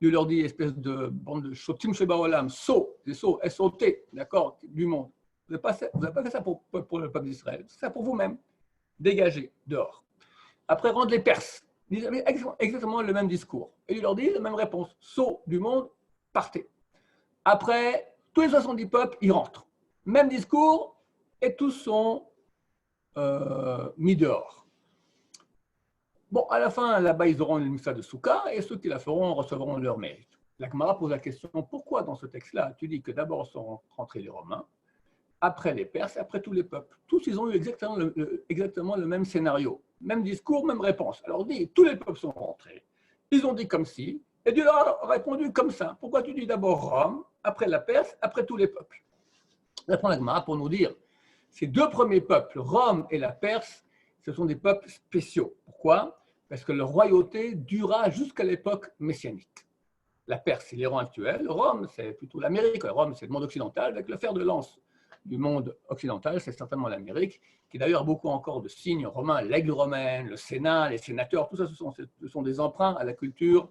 Dieu leur dit, espèce de bande de shotim sheba olam, des sauts, S-O-T, d'accord, du monde. Vous n'avez pas fait ça pour le peuple d'Israël, c'est ça pour vous-même. Dégagez, dehors. Après, rendre les Perses. Ils avaient exactement le même discours. Et il leur dit la même réponse. Saut du monde, partez. Après, tous les 70 peuples, ils rentrent. Même discours, et tous sont mis dehors. Bon, à la fin, là-bas, ils auront une mitzvah de Souka, et ceux qui la feront recevront leur mérite. La Gemara pose la question, pourquoi dans ce texte-là, tu dis que d'abord sont rentrés les Romains, après les Perses, après tous les peuples. Tous, ils ont eu exactement le même scénario. Même discours, même réponse. Alors, dit, tous les peuples sont rentrés. Ils ont dit comme si, et Dieu leur a répondu comme ça. Pourquoi tu dis d'abord Rome, après la Perse, après tous les peuples? Là, prend la Gemara pour nous dire, ces deux premiers peuples, Rome et la Perse, ce sont des peuples spéciaux. Pourquoi? Parce que leur royauté dura jusqu'à l'époque messianique. La Perse, c'est l'Iran actuel. Rome, c'est plutôt l'Amérique. Rome, c'est le monde occidental. Avec le fer de lance du monde occidental, c'est certainement l'Amérique, qui d'ailleurs a beaucoup encore de signes romains. L'aigle romaine, le Sénat, les sénateurs, tout ça, ce sont des emprunts à la culture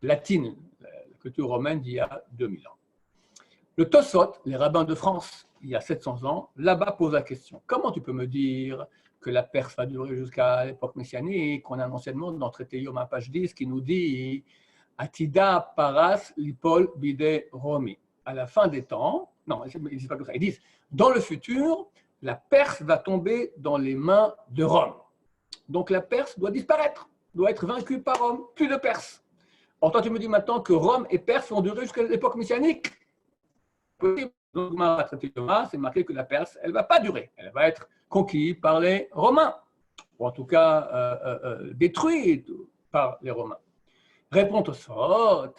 latine, la culture romaine d'il y a 2000 ans. Le Tosot, les rabbins de France, il y a 700 ans, là-bas pose la question. Comment tu peux me dire que la Perse va durer jusqu'à l'époque messianique? On a un enseignement dans le traité Yom page 10 qui nous dit Atida paras lipol bide Romi. À la fin des temps, non, ils ne disent pas comme ça, ils disent dans le futur, la Perse va tomber dans les mains de Rome. Donc la Perse doit disparaître, doit être vaincue par Rome, plus de Perse. Or, toi, tu me dis maintenant que Rome et Perse vont durer jusqu'à l'époque messianique. Donc, c'est marqué que la Perse, elle ne va pas durer. Elle va être conquise par les Romains, ou en tout cas détruite par les Romains. Répond Tosfot,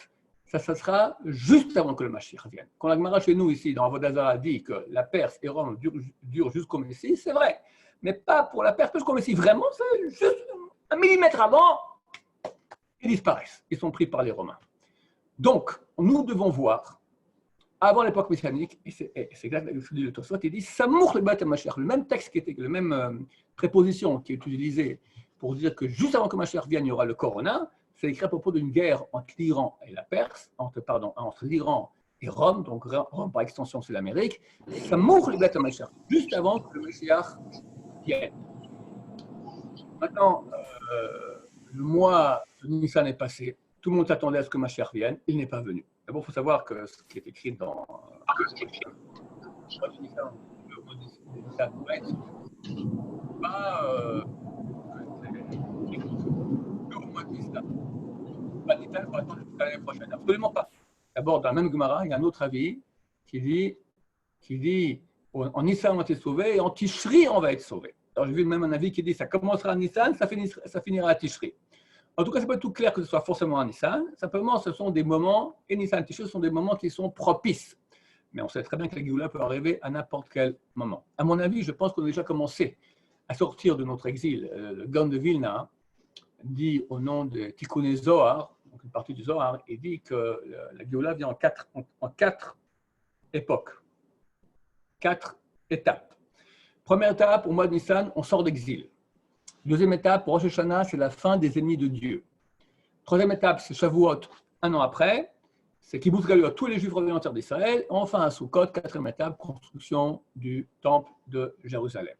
ça sera juste avant que le Mashiach vienne. Quand la Gemara chez nous, ici, dans Avodah Zarah, dit que la Perse et Rome durent jusqu'au Messie, c'est vrai. Mais pas pour la Perse jusqu'au Messie. Vraiment, c'est juste un millimètre avant, ils disparaissent. Ils sont pris par les Romains. Donc, nous devons voir, avant l'époque messianique, et c'est exactement ce que dit le Tosfot, il dit Samour le Beth Mashiach, le même texte qui était, la même préposition qui est utilisée pour dire que juste avant que Mashiach vienne, il y aura le Corona. C'est écrit à propos d'une guerre entre l'Iran et la Perse, entre l'Iran et Rome, donc Rome par extension c'est l'Amérique. Ça mourra le Beth Mashiach, juste avant que le Mashiach vienne. Maintenant, le mois de Nissan est passé, tout le monde s'attendait à ce que Mashiach vienne, il n'est pas venu. D'abord, il faut savoir que ce qui est écrit dans le mois de Nissan, pas au mois de Nissan. Pas d'État, il faut attendre jusqu'à l'année prochaine. Absolument pas. D'abord, dans la même Gemara, il y a un autre avis qui dit en Nissan, on va être sauvé et en Tishri, on va être sauvé. Alors, j'ai vu même un avis qui dit ça commencera à Nissan, ça finira à Tishri. En tout cas, ce n'est pas tout clair que ce soit forcément à Nissan. Simplement, ce sont des moments, et Nissan et Tishri sont des moments qui sont propices. Mais on sait très bien que la Géoula peut arriver à n'importe quel moment. À mon avis, je pense qu'on a déjà commencé à sortir de notre exil. Le Gaon de Vilna dit au nom de Tikkun Zohar, donc une partie du Zohar, il dit que la Géoula vient en quatre époques, 4 étapes. Première étape, au mois de Nissan, on sort d'exil. Deuxième étape, pour Rosh Hashanah, c'est la fin des ennemis de Dieu. Troisième étape, c'est Shavuot, un an après. C'est Kibbutz Galut, tous les Juifs reviennent en terre d'Israël. Enfin, à Sukkot, quatrième étape, construction du temple de Jérusalem.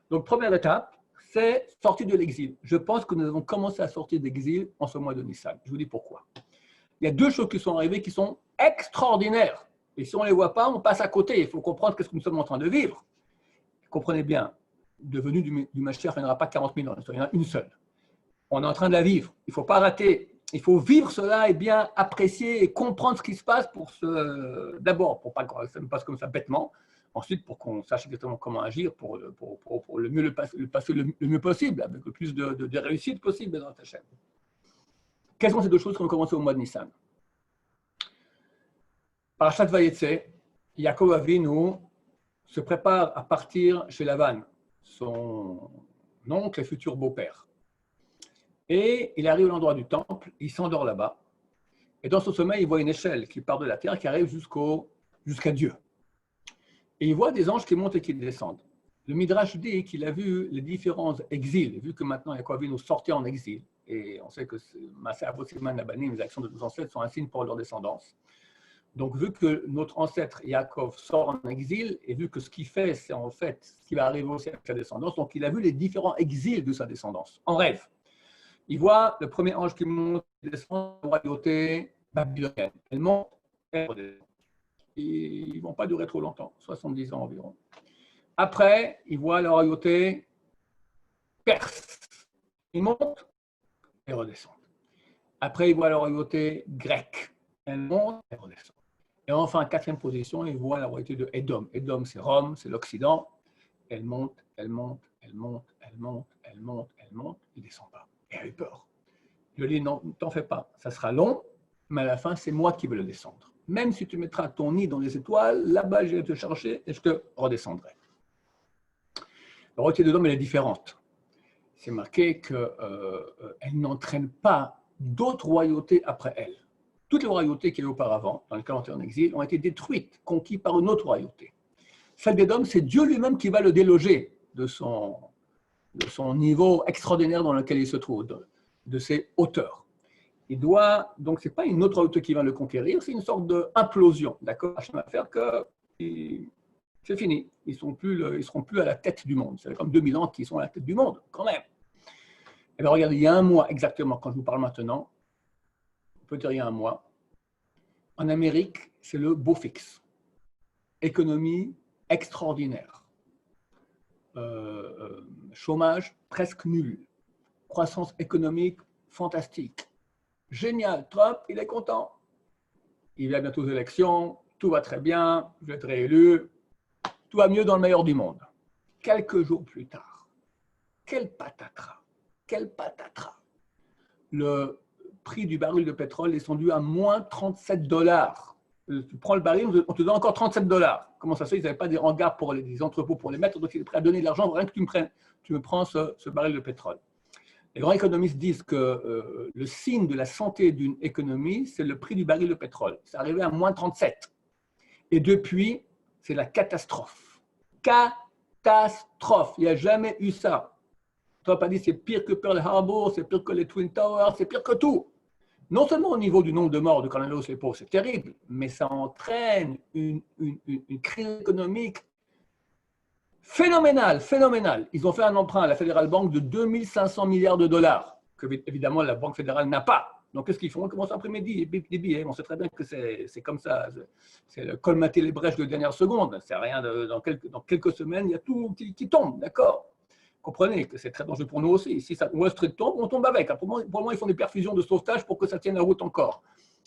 Donc, première étape, c'est sortir de l'exil. Je pense que nous avons commencé à sortir d'exil en ce mois de Nissan. Je vous dis pourquoi. Il y a 2 choses qui sont arrivées qui sont extraordinaires. Et si on ne les voit pas, on passe à côté. Il faut comprendre ce que nous sommes en train de vivre. Comprenez bien, de venue du Mashiach, il n'y en aura pas 40 000 ans, il y en a une seule. On est en train de la vivre. Il ne faut pas rater. Il faut vivre cela et bien apprécier et comprendre ce qui se passe d'abord, pour ne pas que ça me passe comme ça bêtement. Ensuite, pour qu'on sache exactement comment agir, pour le mieux le passer le mieux possible, avec le plus de réussite possible dans ta chaîne. Quelles sont ces 2 choses qui ont commencé au mois de Nissan? Parashat Vayetze, Yaakov Avinu se prépare à partir chez Lavan, son oncle et futur beau-père. Et il arrive à l'endroit du temple, il s'endort là-bas. Et dans son sommeil, il voit une échelle qui part de la terre, qui arrive jusqu'à Dieu. Et il voit des anges qui montent et qui descendent. Le Midrash dit qu'il a vu les différents exils, vu que maintenant Yaakov Avinu sortait en exil, et on sait que Maaseh Avot Siman Abanim, les actions de nos ancêtres, sont un signe pour leur descendance. Donc, vu que notre ancêtre Yaakov sort en exil, et vu que ce qu'il fait, c'est en fait ce qui va arriver aussi avec sa descendance, donc il a vu les différents exils de sa descendance, en rêve. Il voit le premier ange qui monte et descend de la royauté babylonienne. Elle monte et elle redescend. Ils ne vont pas durer trop longtemps, 70 ans environ. Après, il voit la royauté perse. Ils montent et redescendent. Après, il voit la royauté grecque. Elle monte et redescend. Et enfin, 4e position, il voit la royauté de Édom. Édom, c'est Rome, c'est l'Occident. Elle monte, elle monte, elle monte, elle monte, elle monte, elle monte, il ne descend pas. Et elle a eu peur. Je lui ai dit, non, ne t'en fais pas, ça sera long, mais à la fin, c'est moi qui vais le descendre. Même si tu mettras ton nid dans les étoiles, là-bas, je vais te chercher et je te redescendrai. La royauté d'Édom, elle est différente. C'est marqué qu'elle n'entraîne pas d'autres royautés après elle. toutes les royautés qu'il y a eu auparavant, dans lesquelles on était en exil, ont été détruites, conquises par une autre royauté. Celle d'Édom, c'est Dieu lui-même qui va le déloger de son niveau extraordinaire dans lequel il se trouve, de ses hauteurs. Il doit, donc ce n'est pas une autre royauté qui va le conquérir, c'est une sorte d'implosion, d'accord? Hachem va faire que c'est fini, ils ne seront plus à la tête du monde. C'est comme 2000 ans qu'ils sont à la tête du monde, quand même. Et bien regardez, il y a un mois exactement, quand je vous parle maintenant, peut-être il y a un mois, en Amérique, c'est le beau fixe. Économie extraordinaire. Chômage presque nul. Croissance économique fantastique. Génial, Trump, il est content. Il va bientôt aux élections, tout va très bien, je vais être réélu, tout va mieux dans le meilleur du monde. Quelques jours plus tard, quel patatras, le prix du baril de pétrole est descendu à moins 37 $. Tu prends le baril, on te donne encore 37 $. Comment ça se fait? Ils n'avaient pas des hangars pour des entrepôts pour les mettre, donc ils étaient prêts à donner de l'argent, rien que tu me prends ce baril de pétrole. Les grands économistes disent que le signe de la santé d'une économie, c'est le prix du baril de pétrole. C'est arrivé à moins 37. Et depuis, c'est la catastrophe. Catastrophe. Il n'y a jamais eu ça. Tu n'as pas dit c'est pire que Pearl Harbor, c'est pire que les Twin Towers, c'est pire que tout. Non seulement au niveau du nombre de morts de Cornelius Lepo, c'est terrible, mais ça entraîne une crise économique phénoménale. Ils ont fait un emprunt à la Federal Bank de 2500 milliards $, que évidemment la Banque fédérale n'a pas. Donc qu'est-ce qu'ils font? Ils commencent à imprimer des billets. On sait très bien que c'est comme ça. C'est colmater les brèches de dernière seconde. C'est rien. Dans quelques semaines, il y a tout qui tombe, d'accord? Comprenez que c'est très dangereux pour nous aussi. Si Wall Street tombe, on tombe avec. Pour le moment, ils font des perfusions de sauvetage pour que ça tienne la route encore.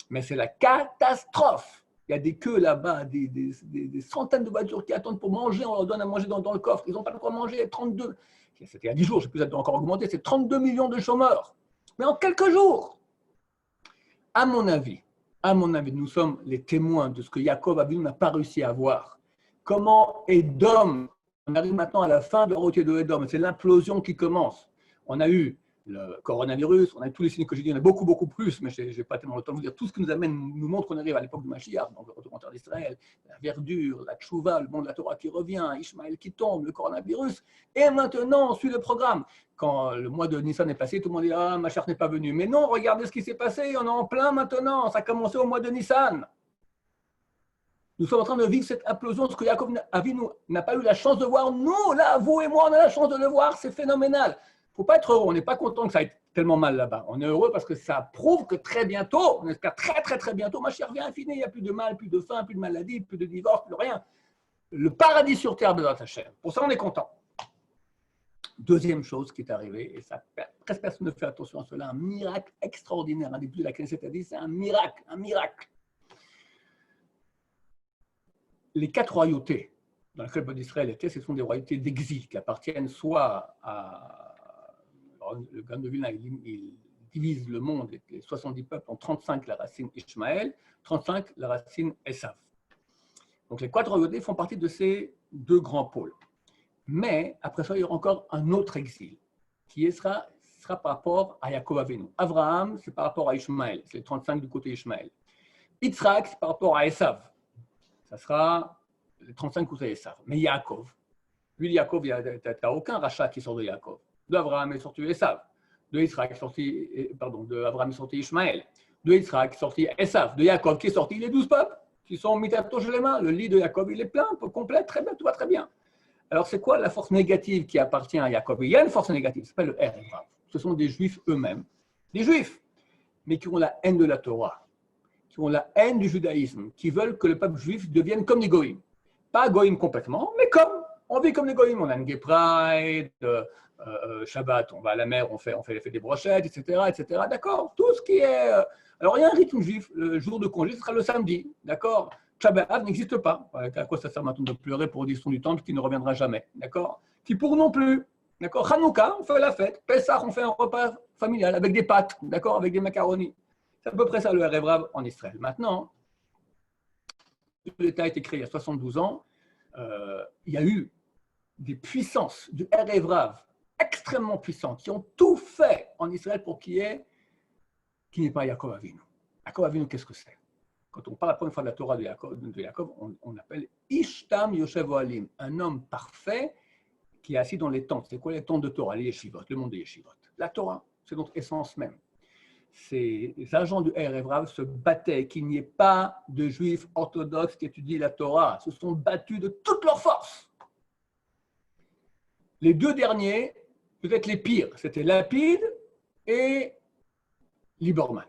Mais c'est la catastrophe. Il y a des queues là-bas, des centaines de voitures qui attendent pour manger. On leur donne à manger dans le coffre. Ils n'ont pas de quoi manger. 32. C'était il y a 10 jours, je ne sais plus, ça doit encore augmenter. C'est 32 millions de chômeurs. Mais en quelques jours. À mon avis, nous sommes les témoins de ce que Yaakov Avinu n'a pas réussi à voir. Comment Édom, on arrive maintenant à la fin de la route de Édom, c'est l'implosion qui commence. On a eu le coronavirus, on a eu tous les signes que j'ai dit, on a beaucoup plus, mais je n'ai pas tellement le temps de vous dire. Tout ce qui nous montre qu'on arrive à l'époque du Mashiach, donc le retour en terre d'Israël, la verdure, la tchouva, le monde de la Torah qui revient, Ishmaël qui tombe, le coronavirus. Et maintenant, on suit le programme. Quand le mois de Nissan est passé, tout le monde dit « Ah, Mashiach n'est pas venu ». Mais non, regardez ce qui s'est passé, on est en plein maintenant, ça a commencé au mois de Nissan. Nous sommes en train de vivre cette implosion, ce que Yaakov Avinu n'a pas eu la chance de voir. Nous, là, vous et moi, on a la chance de le voir, c'est phénoménal. Il ne faut pas être heureux, on n'est pas content que ça ait tellement mal là-bas. On est heureux parce que ça prouve que très bientôt, on espère très bientôt, Mashiach revient infini, il n'y a plus de mal, plus de faim, plus de maladie, plus de divorce, plus rien. Le paradis sur terre de notre chaîne. Pour ça, on est content. Deuxième chose qui est arrivée, et ça, presque personne ne fait attention à cela, un miracle extraordinaire. Un député de la Knesset a dit, c'est un miracle. Les 4 royautés dans lesquelles le peuple d'Israël était, ce sont des royautés d'exil qui appartiennent soit à… Le Gaon de Vilna, il divise le monde, les 70 peuples, en 35 la racine Ishmaël, 35 la racine Esav. Donc les 4 royautés font partie de ces 2 grands pôles. Mais après ça, il y aura encore un autre exil qui sera par rapport à Yaakov Avinu. Abraham, c'est par rapport à Ishmaël, c'est les 35 du côté Ishmaël. Yitzhak, c'est par rapport à Esav. Ça sera les 35 côté Esav. Mais Yaakov, lui, Yaakov, tu n'as aucun rachat qui sort de Yaakov. De Abraham est sorti Esav. De Yitzhak est sorti, de Abraham est sorti Ishmaël. De Yitzhak est sorti Esav. De Yaakov qui est sorti les 12 peuples qui sont mis à toucher les mains. Le lit de Yaakov, il est plein, complet, très bien, tout va très bien. Alors, c'est quoi la force négative qui appartient à Yaakov? Il y a une force négative, ça s'appelle le Erev. Ce sont des juifs eux-mêmes, des juifs, mais qui ont la haine de la Torah, qui ont la haine du judaïsme, qui veulent que le peuple juif devienne comme les goïms. Pas goïms complètement, mais comme. On vit comme les goïms. On a une gay pride, Shabbat, on va à la mer, on fait des brochettes, etc. D'accord? Tout ce qui est… Alors, il y a un rythme juif. Le jour de congé, ce sera le samedi. D'accord? Shabbat n'existe pas. À quoi ça sert maintenant de pleurer pour l'audition du temple qui ne reviendra jamais? D'accord? Kippour non plus. D'accord? Hanouka, on fait la fête. Pessah, on fait un repas familial avec des pâtes. D'accord? Avec des macaronis. C'est à peu près ça le Erev Rav en Israël. Maintenant, l'État a été créé il y a 72 ans. Il y a eu des puissances du Erev Rav extrêmement puissantes qui ont tout fait en Israël pour qui n'est pas Yaakov Avinu. Yaakov Avinu, qu'est-ce que c'est? Quand on parle la première fois de la Torah de Yaakov, on appelle Ishtam Yoshev Ohalim, un homme parfait qui est assis dans les tentes. C'est quoi les tentes de Torah? Les yeshivot, le monde des yeshivot. La Torah, c'est notre essence même. Ces agents du Erev Rav se battaient qu'il n'y ait pas de juifs orthodoxes qui étudient la Torah. Ils se sont battus de toute leur force. Les deux derniers, peut-être les pires, c'était Lapid et Lieberman.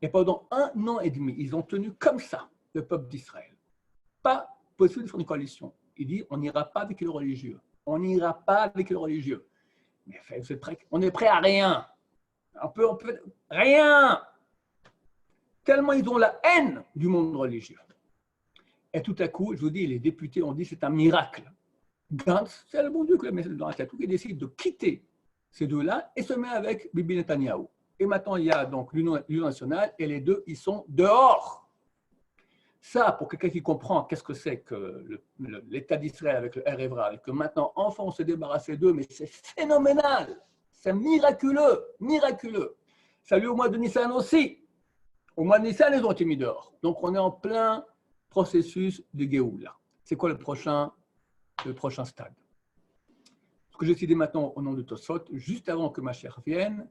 Et pendant 1 an et demi, ils ont tenu comme ça le peuple d'Israël. Pas possible de faire une coalition. Il dit, on n'ira pas avec les religieux. On n'ira pas avec les religieux. Mais vous êtes prêts? On est prêt à rien. On peut rien. Tellement ils ont la haine du monde religieux. Et tout à coup, je vous dis, les députés ont dit, c'est un miracle. Gantz, c'est le bon Dieu que le message dans la tête. Il décide de quitter ces deux-là et se met avec Bibi Netanyahou. Et maintenant, il y a donc l'Union nationale et les deux, ils sont dehors. Ça, pour quelqu'un qui comprend qu'est-ce que c'est que l'État d'Israël avec le Erev Rav, et que maintenant, enfin, on s'est débarrassé d'eux, mais c'est phénoménal. C'est miraculeux, miraculeux. Ça a eu au mois de Nissan aussi. Au mois de Nissan, ils ont été mis dehors. Donc, on est en plein processus de Géoula. C'est quoi le prochain stade? Ce que j'ai décidé maintenant au nom de Tosfot, juste avant que Mashiach vienne,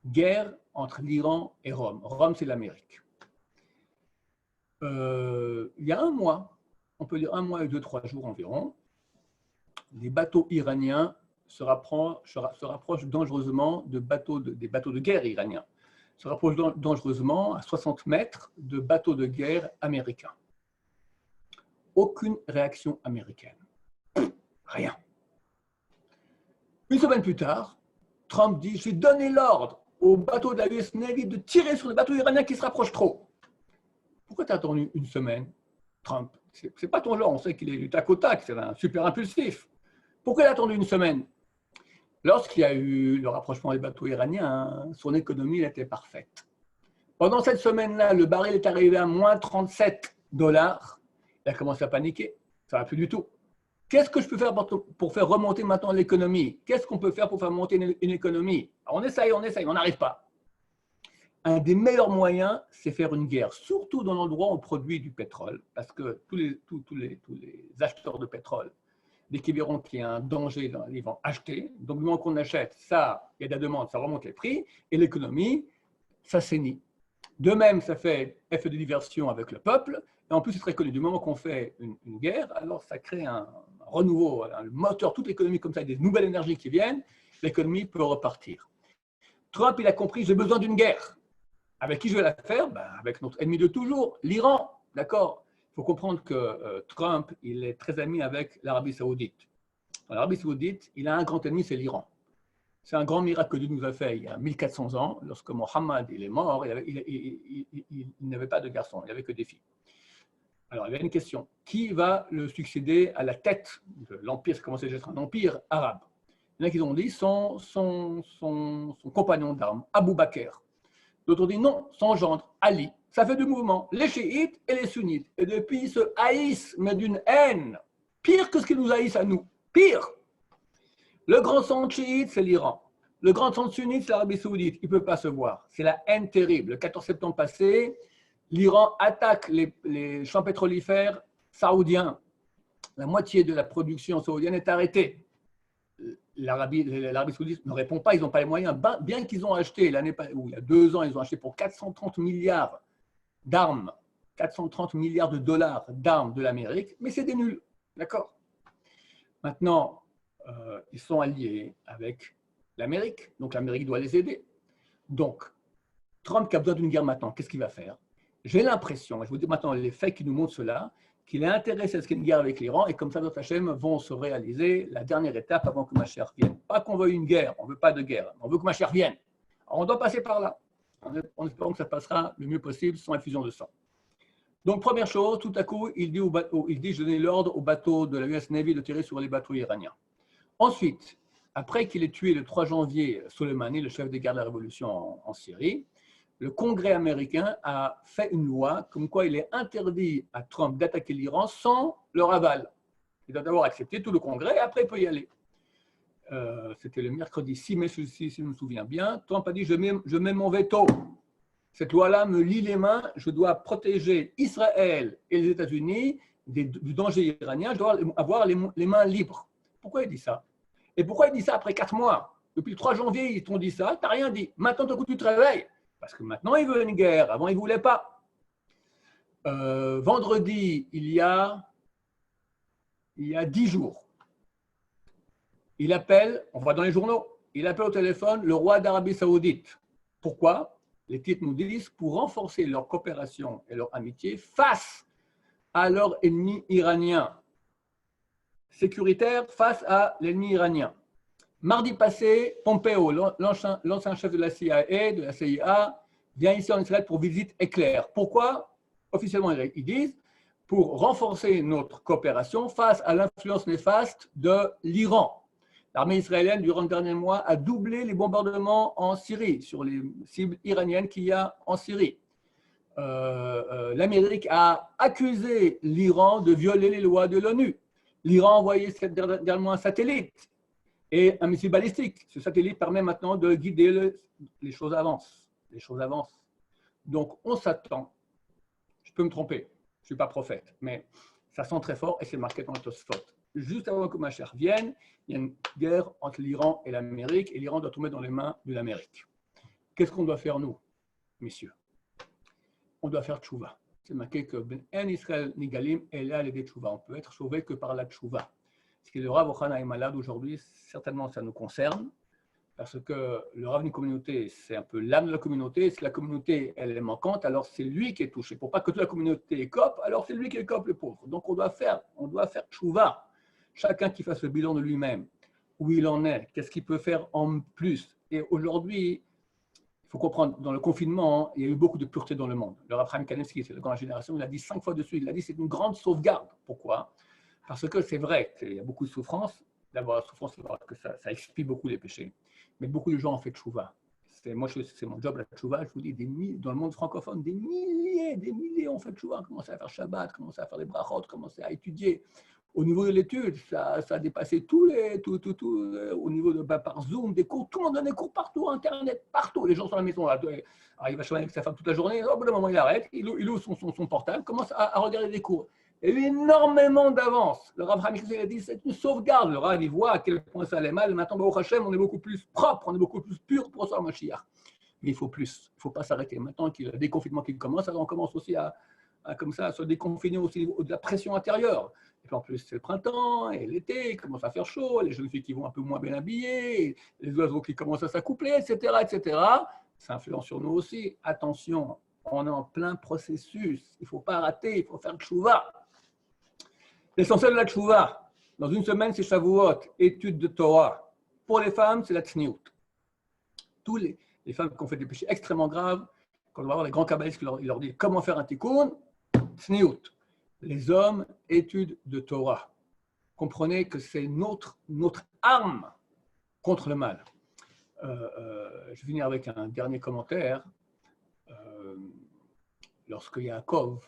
guerre entre l'Iran et Rome. Rome, c'est l'Amérique. Il y a 1 mois, on peut dire 1 mois et 2-3 jours environ, les bateaux iraniens se rapprochent dangereusement des bateaux de guerre iraniens, se rapprochent dangereusement à 60 mètres de bateaux de guerre américains. Aucune réaction américaine. Rien. 1 semaine plus tard, Trump dit « J'ai donné l'ordre au bateau de la US Navy de tirer sur les bateaux iraniens qui se rapprochent trop. » Pourquoi tu as attendu 1 semaine, Trump? C'est pas ton genre, on sait qu'il est du tac au tac, c'est un super impulsif. Pourquoi il a attendu 1 semaine? Lorsqu'il y a eu le rapprochement des bateaux iraniens, son économie était parfaite. Pendant cette semaine-là, le baril est arrivé à moins $37. Il a commencé à paniquer, ça ne va plus du tout. Qu'est-ce que je peux faire pour faire remonter maintenant l'économie? Qu'est-ce qu'on peut faire pour faire monter une économie? Alors on essaye, on n'arrive pas. Un des meilleurs moyens, c'est faire une guerre, surtout dans l'endroit où on produit du pétrole, parce que tous les acheteurs de pétrole, dès qu'ils verront qu'il y a un danger, ils vont acheter. Donc, du moment qu'on achète, ça, il y a de la demande, ça remonte les prix, et l'économie, ça saignit. De même, ça fait effet de diversion avec le peuple, et en plus, c'est très connu. Du moment qu'on fait une guerre, alors ça crée un renouveau, un moteur, toute l'économie comme ça, des nouvelles énergies qui viennent, l'économie peut repartir. Trump, il a compris, j'ai besoin d'une guerre. Avec qui je vais la faire? Avec notre ennemi de toujours, l'Iran. D'accord? Il faut comprendre que Trump, il est très ami avec l'Arabie Saoudite. Dans l'Arabie Saoudite, il a un grand ennemi, c'est l'Iran. C'est un grand miracle que Dieu nous a fait il y a 1400 ans, lorsque Mohammed il est mort, il n'avait pas de garçon, il n'avait que des filles. Alors, il y a une question. Qui va le succéder à la tête de l'empire? Ça commençait à être un empire arabe. Il y en a qui ont dit son compagnon d'armes, Abu Bakr. D'autres ont dit non, son gendre, Ali. Ça fait deux mouvements, les chiites et les sunnites. Et depuis, ils se haïssent, mais d'une haine. Pire que ce qu'ils nous haïssent à nous. Pire. Le grand centre chiite, c'est l'Iran. Le grand centre sunnite, c'est l'Arabie Saoudite. Il ne peut pas se voir. C'est la haine terrible. Le 14 septembre passé, l'Iran attaque les champs pétrolifères saoudiens. La moitié de la production saoudienne est arrêtée. L'Arabie Saoudite ne répond pas, ils n'ont pas les moyens. Bien qu'ils ont acheté, il y a 2 ans, ils ont acheté pour 430 milliards d'armes, 430 milliards de dollars d'armes de l'Amérique, mais c'est des nuls. D'accord? Maintenant, ils sont alliés avec l'Amérique, donc l'Amérique doit les aider. Donc, Trump qui a besoin d'une guerre maintenant, qu'est-ce qu'il va faire? J'ai l'impression, je vous dis maintenant les faits qui nous montrent cela, qu'il est intéressé à ce qu'il y ait une guerre avec l'Iran et comme ça, d'autres Hachem vont se réaliser la dernière étape avant que Mashiach vienne. Pas qu'on veuille une guerre, on ne veut pas de guerre, on veut que Mashiach vienne. Alors, on doit passer par là, en espérant que ça passera le mieux possible sans infusion de sang. Donc, première chose, tout à coup, il dit je donnais l'ordre au bateau de la US Navy de tirer sur les bateaux iraniens. Ensuite, après qu'il ait tué le 3 janvier Soleimani, le chef des gardes de la révolution en Syrie, le Congrès américain a fait une loi comme quoi il est interdit à Trump d'attaquer l'Iran sans leur aval. Il doit d'abord accepter tout le Congrès et après il peut y aller. C'était le mercredi 6 mai, si je me souviens bien. Trump a dit je mets mon veto. Cette loi-là me lie les mains, je dois protéger Israël et les États-Unis du danger iranien, je dois avoir les mains libres. Pourquoi il dit ça? Et pourquoi il dit ça après 4 mois? Depuis le 3 janvier, ils t'ont dit ça, tu n'as rien dit. Maintenant, d'un coup, tu te réveilles. Parce que maintenant, il veut une guerre. Avant, il ne voulait pas. Vendredi, il y a 10 jours, il appelle, on voit dans les journaux, il appelle au téléphone le roi d'Arabie Saoudite. Pourquoi? Les titres nous disent pour renforcer leur coopération et leur amitié face à leur ennemi iranien. Sécuritaire face à l'ennemi iranien. Mardi passé, Pompeo, l'ancien chef de la CIA, de la CIA, vient ici en Israël pour visite éclair. Pourquoi? Officiellement, ils disent pour renforcer notre coopération face à l'influence néfaste de l'Iran. L'armée israélienne, durant le dernier mois, a doublé les bombardements en Syrie, sur les cibles iraniennes qu'il y a en Syrie. L'Amérique a accusé l'Iran de violer les lois de l'ONU. L'Iran a envoyé dernièrement un satellite et un missile balistique. Ce satellite permet maintenant de guider les choses avancent. Les choses avancent. Donc, on s'attend. Je peux me tromper, je ne suis pas prophète, mais ça sent très fort et c'est marqué dans le Tosfot. Juste avant que Mashiach vienne, il y a une guerre entre l'Iran et l'Amérique et l'Iran doit tomber dans les mains de l'Amérique. Qu'est-ce qu'on doit faire, nous, messieurs? On doit faire tchouva. C'est marqué que Ben En Israël Nigalim et là les tchouva. On peut être sauvé que par la tchouva. Ce qui est le Rav Ochana est malade aujourd'hui, certainement ça nous concerne, parce que le Rav d'une communauté, c'est un peu l'âme de la communauté. Si la communauté elle est manquante, alors c'est lui qui est touché. Pour pas que toute la communauté écope, alors c'est lui qui écope les pauvres. Donc on doit faire tchouva. Chacun qui fasse le bilan de lui-même, où il en est, qu'est-ce qu'il peut faire en plus. Et aujourd'hui, il faut comprendre, dans le confinement, il y a eu beaucoup de pureté dans le monde. Le Rav Chaim Kanevsky, c'est le grand génération, il a dit 5 fois dessus, il a dit c'est une grande sauvegarde. Pourquoi? Parce que c'est vrai qu'il y a beaucoup de souffrance. D'abord, la souffrance, c'est vrai que ça expie beaucoup les péchés. Mais beaucoup de gens ont fait tchouva. Moi, c'est mon job, la tchouva. Je vous dis, dans le monde francophone, des milliers ont fait tchouva, ont commencé à faire Shabbat, commencé à faire des brachot, commencé à étudier. Au niveau de l'étude, ça a dépassé tout, au niveau de par Zoom, des cours, tout le monde donne des cours partout, Internet, partout. Les gens sont à la maison, là, il va chez avec sa femme toute la journée, au bout d'un moment il arrête, il ouvre son portable, commence à regarder des cours. Il y a eu énormément d'avance. Le Rav Chaim a dit c'est une sauvegarde. Le Rav, il voit à quel point ça allait mal. Maintenant, Baruch Hashem, on est beaucoup plus propre, on est beaucoup plus pur pour recevoir le Mashiach. Mais il faut plus. Il ne faut pas s'arrêter. Maintenant qu'il y a le déconfinement qui commence, alors on commence aussi à se déconfiner aussi de la pression intérieure. Et puis en plus, c'est le printemps et l'été, il commence à faire chaud, les jeunes filles qui vont un peu moins bien habillées, les oiseaux qui commencent à s'accoupler, etc., etc. Ça influence sur nous aussi. Attention, on est en plein processus. Il ne faut pas rater, il faut faire le tchouva. L'essentiel de la tchouva, dans une semaine, c'est Shavuot, étude de Torah. Pour les femmes, c'est la tsniout. Tous les femmes qui ont fait des péchés extrêmement graves, quand on va voir les grands kabbalistes qui leur disent comment faire un tikkun, tsniout. Les hommes, étude de Torah. Comprenez que c'est notre arme contre le mal. Je vais finir avec un dernier commentaire. Lorsque Yaakov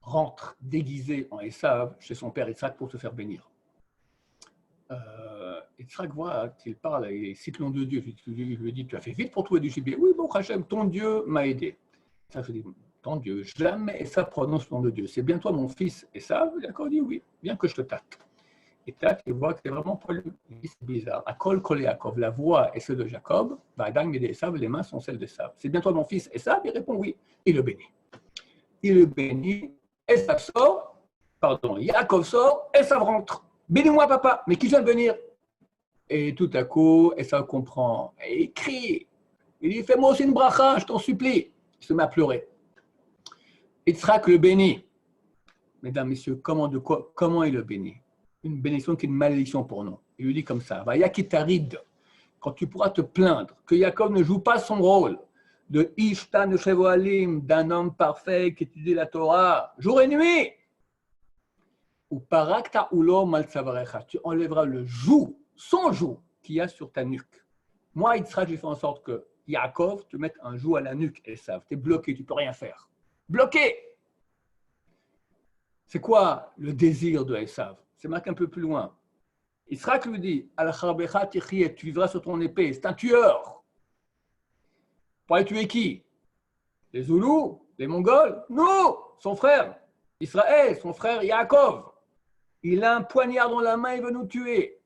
rentre déguisé en Esav chez son père Yitzhak pour se faire bénir. Yitzhak voit qu'il parle, il cite le nom de Dieu. Il lui dit, tu as fait vite pour trouver du gibier. Oui, bon, Hachem, ton Dieu m'a aidé. Ça se dit, ton Dieu, jamais Esav prononce le nom de Dieu. C'est bien toi mon fils Esav? D'accord, il dit oui, bien que je te tâte. Et tâte, il voit que c'est vraiment pas lui. Il dit, c'est bizarre. Akol kol Yaakov, la voix est celle de Jacob. Va'adam mais Esav, les mains sont celles d'Esav. C'est bien toi mon fils Esav? Il répond oui. Il le bénit. Il le bénit. Esav sort, Yaakov sort, Esav rentre. Bénis-moi, papa, mais qui vient de venir? Et tout à coup, Esav comprend. Et il crie. Il dit, fais-moi aussi une bracha, je t'en supplie. Il se met à pleurer. Yitzhak le bénit. Mesdames, messieurs, comment il le bénit? Une bénédiction qui est une malédiction pour nous. Il lui dit comme ça, va yakitarid, quand tu pourras te plaindre que Yaakov ne joue pas son rôle de Ishtan de Shevoalim, d'un homme parfait qui étudie la Torah, jour et nuit. Ou parakta ulo maltsavarecha, tu enlèveras le joug, son joug, qu'il y a sur ta nuque. Moi, Yitzhak, j'ai fait en sorte que Yaakov te mette un joug à la nuque, Esav. Tu es bloqué, tu ne peux rien faire. Bloqué! C'est quoi le désir de Esav? C'est marqué un peu plus loin. Yitzhak lui dit, Al-Charbecha tichiyet, tu vivras sur ton épée, c'est un tueur. Pour aller tuer qui? Les Zoulous, les Mongols, nous, son frère, Israël, son frère Yaakov. Il a un poignard dans la main, il veut nous tuer.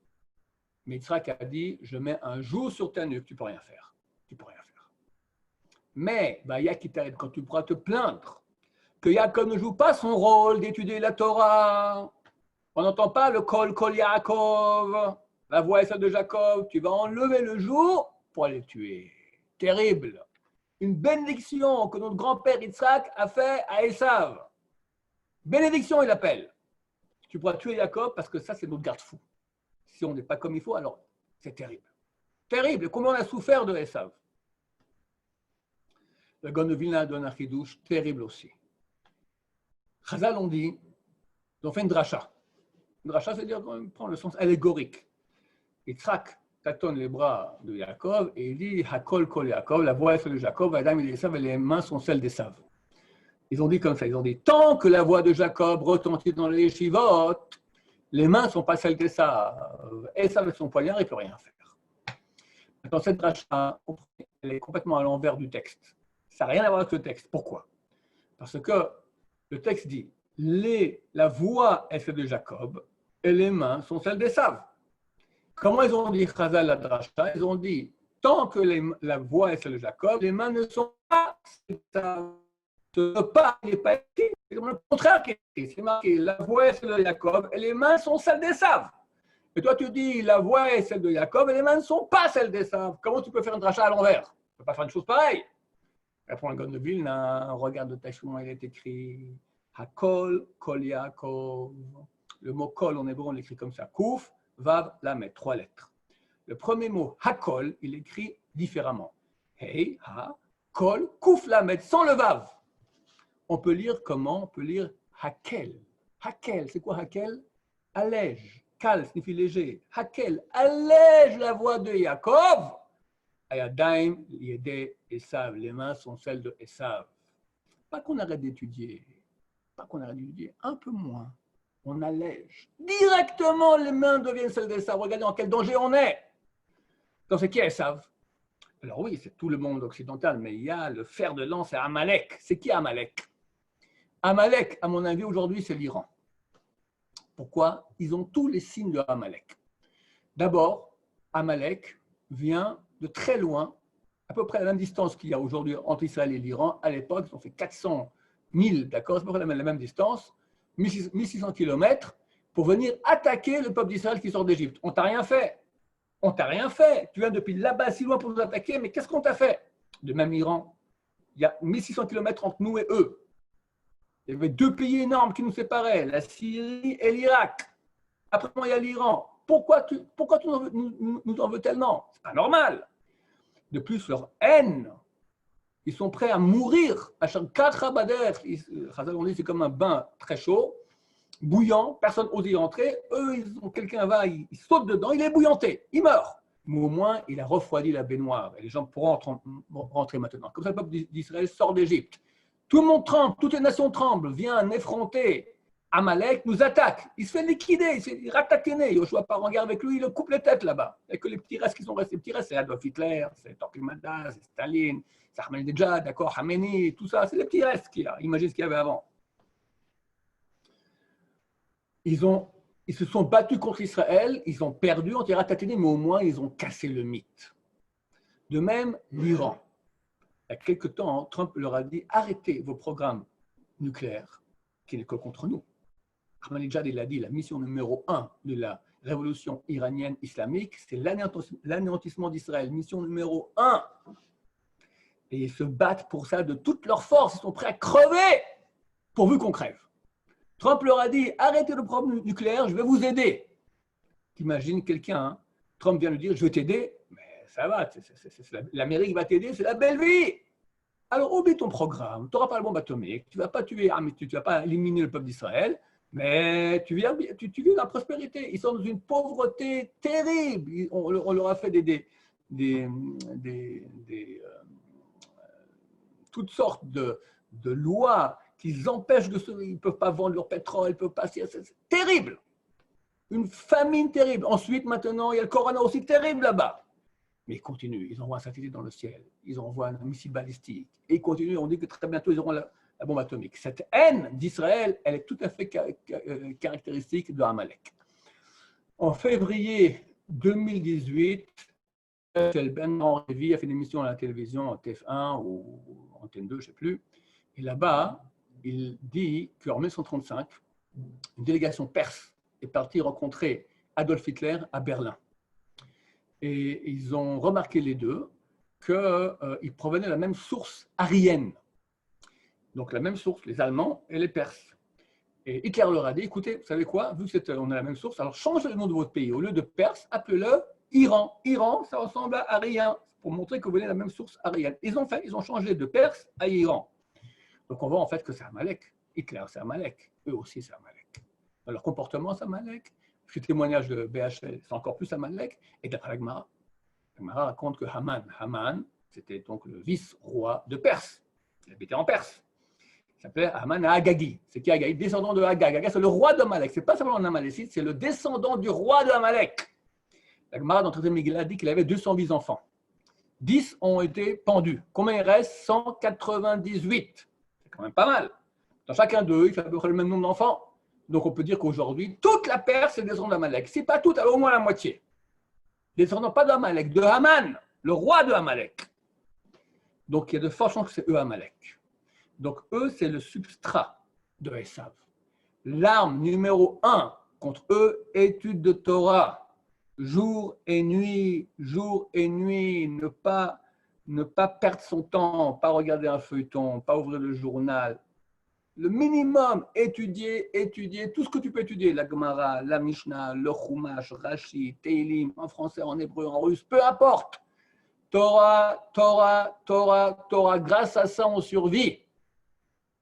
Mais Yitzhak a dit, je mets un joug sur ta nuque, tu ne peux rien faire. Tu peux rien faire. Mais, quand tu pourras te plaindre que Yaakov ne joue pas son rôle d'étudier la Torah, on n'entend pas le Kol Yaakov, la voix est celle de Jacob, tu vas enlever le jour pour aller le tuer. Terrible. Une bénédiction que notre grand-père Yitzhak a fait à Esav. Bénédiction, il appelle. Tu pourras tuer Jacob parce que ça, c'est notre garde-fou. Si on n'est pas comme il faut, alors c'est terrible. Terrible. Et combien on a souffert de Esav. Le Gaon de Vilna donne un chidouche terrible aussi. Chazal, on dit, ils ont fait une dracha. Une dracha, c'est-à-dire qu'on prend le sens allégorique. Yitzhak tâtonne les bras de Yaakov et il dit Hakol kol Yaakov, la voix est celle de Jacob, Adam et Esav, et les mains sont celles d'Esav. Ils ont dit comme ça, ils ont dit tant que la voix de Jacob retentit dans les yeshivot, les mains ne sont pas celles d'Esav. Esav avec son poignard, il ne peut rien faire. Dans cette dracha, elle est complètement à l'envers du texte. Ça n'a rien à voir avec le texte. Pourquoi? Parce que le texte dit la voix est celle de Jacob et les mains sont celles d'Esav. Comment ils ont dit Chazal la dracha? Ils ont dit tant que la voix est celle de Jacob, les mains ne sont pas celles d'Esav. Le pas n'est pas écrit, c'est comme le contraire qui est écrit. C'est marqué la voix est celle de Jacob et les mains sont celles d'Esav. Et toi tu dis la voix est celle de Jacob et les mains ne sont pas celles d'Esav. Comment tu peux faire une dracha à l'envers? Tu ne peux pas faire une chose pareille. Après le Gaon de Vilna, regarde de Tachon, il est écrit Hakol kol Yaakov. Le mot kol en hébreu on l'écrit comme ça. Kouf, vav, lamet, 3 lettres. Le premier mot Hakol, il écrit différemment. Hey, ha, kol, kouf, lamet, sans le vav. On peut lire comment? On peut lire Hakel. Hakel, c'est quoi Hakel? Allège. Kal signifie léger. Hakel, allège la voix de Yaakov. Ayadaim, Yedé, Esav. Les mains sont celles de Esav. Pas qu'on arrête d'étudier. Pas qu'on arrête d'étudier. Un peu moins. On allège. Directement, les mains deviennent celles d'Esav. Regardez en quel danger on est. Donc, c'est qui Esav? Alors oui, c'est tout le monde occidental, mais il y a le fer de lance, c'est Amalek. C'est qui Amalek? Amalek, à mon avis, aujourd'hui, c'est l'Iran. Pourquoi? Ils ont tous les signes de Amalek. D'abord, Amalek vient de très loin, à peu près la même distance qu'il y a aujourd'hui entre Israël et l'Iran. À l'époque, ils ont fait 400 000, d'accord? C'est à peu près la même distance, 1600 km, pour venir attaquer le peuple d'Israël qui sort d'Égypte. On ne t'a rien fait. On ne t'a rien fait. Tu viens depuis là-bas si loin pour nous attaquer, mais qu'est-ce qu'on t'a fait? De même l'Iran. Il y a 1600 km entre nous et eux. Il y avait 2 pays énormes qui nous séparaient, la Syrie et l'Irak. Après, il y a l'Iran. Pourquoi tu nous en veux tellement? Ce n'est pas normal. De plus, leur haine, ils sont prêts à mourir à chaque 4 abader. On dit c'est comme un bain très chaud, bouillant, personne n'ose y rentrer. Eux, quelqu'un va, il saute dedans, il est bouillanté, il meurt. Mais au moins, il a refroidi la baignoire. Et les gens pourront rentrer maintenant. Comme ça, le peuple d'Israël sort d'Égypte. Tout le monde tremble, toutes les nations tremblent, vient effronter. Amalek nous attaque, il se fait liquider, il se fait rataquiner. Yoshua part en guerre avec lui, il le coupe les têtes là-bas. Il n'y a que les petits restes qui sont restés. Les petits restes, c'est Adolf Hitler, c'est Torquemada, c'est Staline, c'est Ahmadinejad, d'accord, Khamenei, tout ça, c'est les petits restes qu'il y a. Imagine ce qu'il y avait avant. Ils se sont battus contre Israël, ils ont perdu, on dirait rataquiner, mais au moins ils ont cassé le mythe. De même, l'Iran. Il y a quelque temps, Trump leur a dit arrêtez vos programmes nucléaires qui n'est que contre nous. Ahmadinejad, il a dit la mission numéro 1 de la révolution iranienne islamique, c'est l'anéantissement d'Israël. Mission numéro 1. Et ils se battent pour ça de toute leur force. Ils sont prêts à crever pourvu qu'on crève. Trump leur a dit arrêtez le programme nucléaire, je vais vous aider. T'imagines quelqu'un, hein, Trump vient lui dire je vais t'aider. Ça va, l'Amérique va t'aider, c'est la belle vie. Alors oublie ton programme, tu n'auras pas la bombe atomique, tu ne vas pas tuer, tu ne vas pas éliminer le peuple d'Israël, mais tu vis dans la prospérité. Ils sont dans une pauvreté terrible. On leur a fait toutes sortes de lois qui empêchent ils ne peuvent pas vendre leur pétrole, ils ne peuvent pas. C'est terrible. Une famine terrible. Ensuite, maintenant, il y a le corona aussi terrible là-bas. Mais ils continuent, ils envoient un satellite dans le ciel, ils envoient un missile balistique, et ils continuent, on dit que très bientôt ils auront la bombe atomique. Cette haine d'Israël, elle est tout à fait caractéristique de Amalek. En février 2018, Bernard Lévy a fait une émission à la télévision, en TF1 ou Antenne 2, je ne sais plus, et là-bas, il dit qu'en 1935, une délégation perse est partie rencontrer Adolf Hitler à Berlin. Et ils ont remarqué les deux qu'ils provenaient de la même source aryenne. Donc la même source, les Allemands et les Perses. Et Hitler leur a dit, écoutez, vous savez quoi, vu qu'on a la même source, alors changez le nom de votre pays. Au lieu de Perse, appelez-le Iran. Iran, ça ressemble à rien, pour montrer que vous venez de la même source aryenne. Ils ont changé de Perse à Iran. Donc on voit en fait que c'est Amalek. Hitler, c'est Amalek. Eux aussi, c'est Amalek. Dans leur comportement, c'est Amalek. Ce témoignage de BHL, c'est encore plus Amalek. Et d'après la Gemara raconte que Haman, c'était donc le vice-roi de Perse. Il habitait en Perse. Il s'appelait Haman à Agagi. C'est qui Agagi? Descendant de Agag. Agag, c'est le roi d'Amalek. Ce n'est pas simplement un Amalécite, c'est le descendant du roi d'Amalek. La Gemara dans le traité de Megillah dit qu'il avait 210 enfants. 10 ont été pendus. Combien il reste? 198. C'est quand même pas mal. Dans chacun d'eux, il fait à peu près le même nombre d'enfants. Donc on peut dire qu'aujourd'hui, toute la Perse est descendant d'Amalek. Si pas toute, alors au moins la moitié. Descendant pas d'Amalek, de Haman, le roi de Amalek. Donc il y a de fortes chances que c'est eux Amalek. Donc eux, c'est le substrat de Esav. L'arme numéro 1 contre eux, étude de Torah. Jour et nuit, ne pas perdre son temps, pas regarder un feuilleton, pas ouvrir le journal. Le minimum, étudier tout ce que tu peux étudier, la Gemara, la Mishnah, le Chumash, Rashi, Teilim, en français, en hébreu, en russe, peu importe. Torah. Grâce à ça, on survit.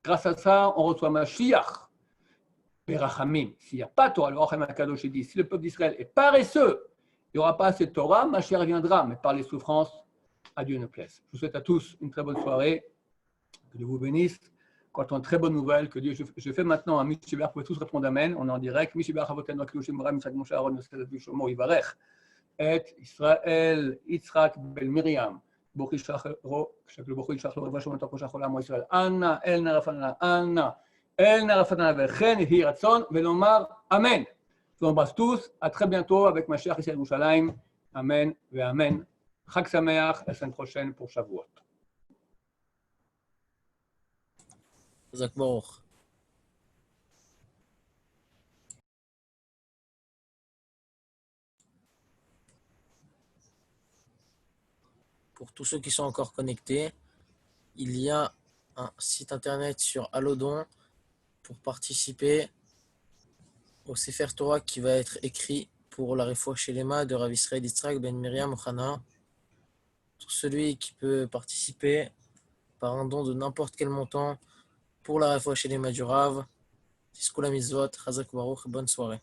Grâce à ça, on reçoit Mashiach. Berachamim. S'il n'y a pas Torah, le Rachem HaKadosh dit, si le peuple d'Israël est paresseux, il n'y aura pas assez de Torah, Mashiach viendra, mais par les souffrances, à Dieu ne plaise. Je vous souhaite à tous une très bonne soirée, que Dieu vous bénisse. Quand on a une très bonne nouvelle, que Dieu, je fais maintenant un Mishibar, vous pouvez tous répondre Amen, on est en direct. Mishibar, Havoten, Akilushim, Ram, Yitzhak, Moshe, Aaron, Yosef, Shomo, Yivarech, et Israël, Yitzhak, Ben Miriam, Bochi Shachro, Bochi Shachro, Vashom, Toko Shachol, Amo Israël, Anna, El Narafana, Anna, El Narafana, Vechen, Hiratson, Velomar, Amen. Je vous embrasse tous, à très bientôt avec Mashiach ici à Yerushalayim. Amen, et Amen. Chag Sameach, la semaine prochaine pour Shavuot. Chazak Baruch. Pour tous ceux qui sont encore connectés, il y a un site internet sur Allodon pour participer au Sefer Torah qui va être écrit pour la Refoua Shelema de Rav Israël Yitzhak Ben Miriam Ochana. Pour celui qui peut participer par un don de n'importe quel montant pour la Refoua Shelema du Rav, Tiskula Mizvot, Chazak Baruch, bonne soirée.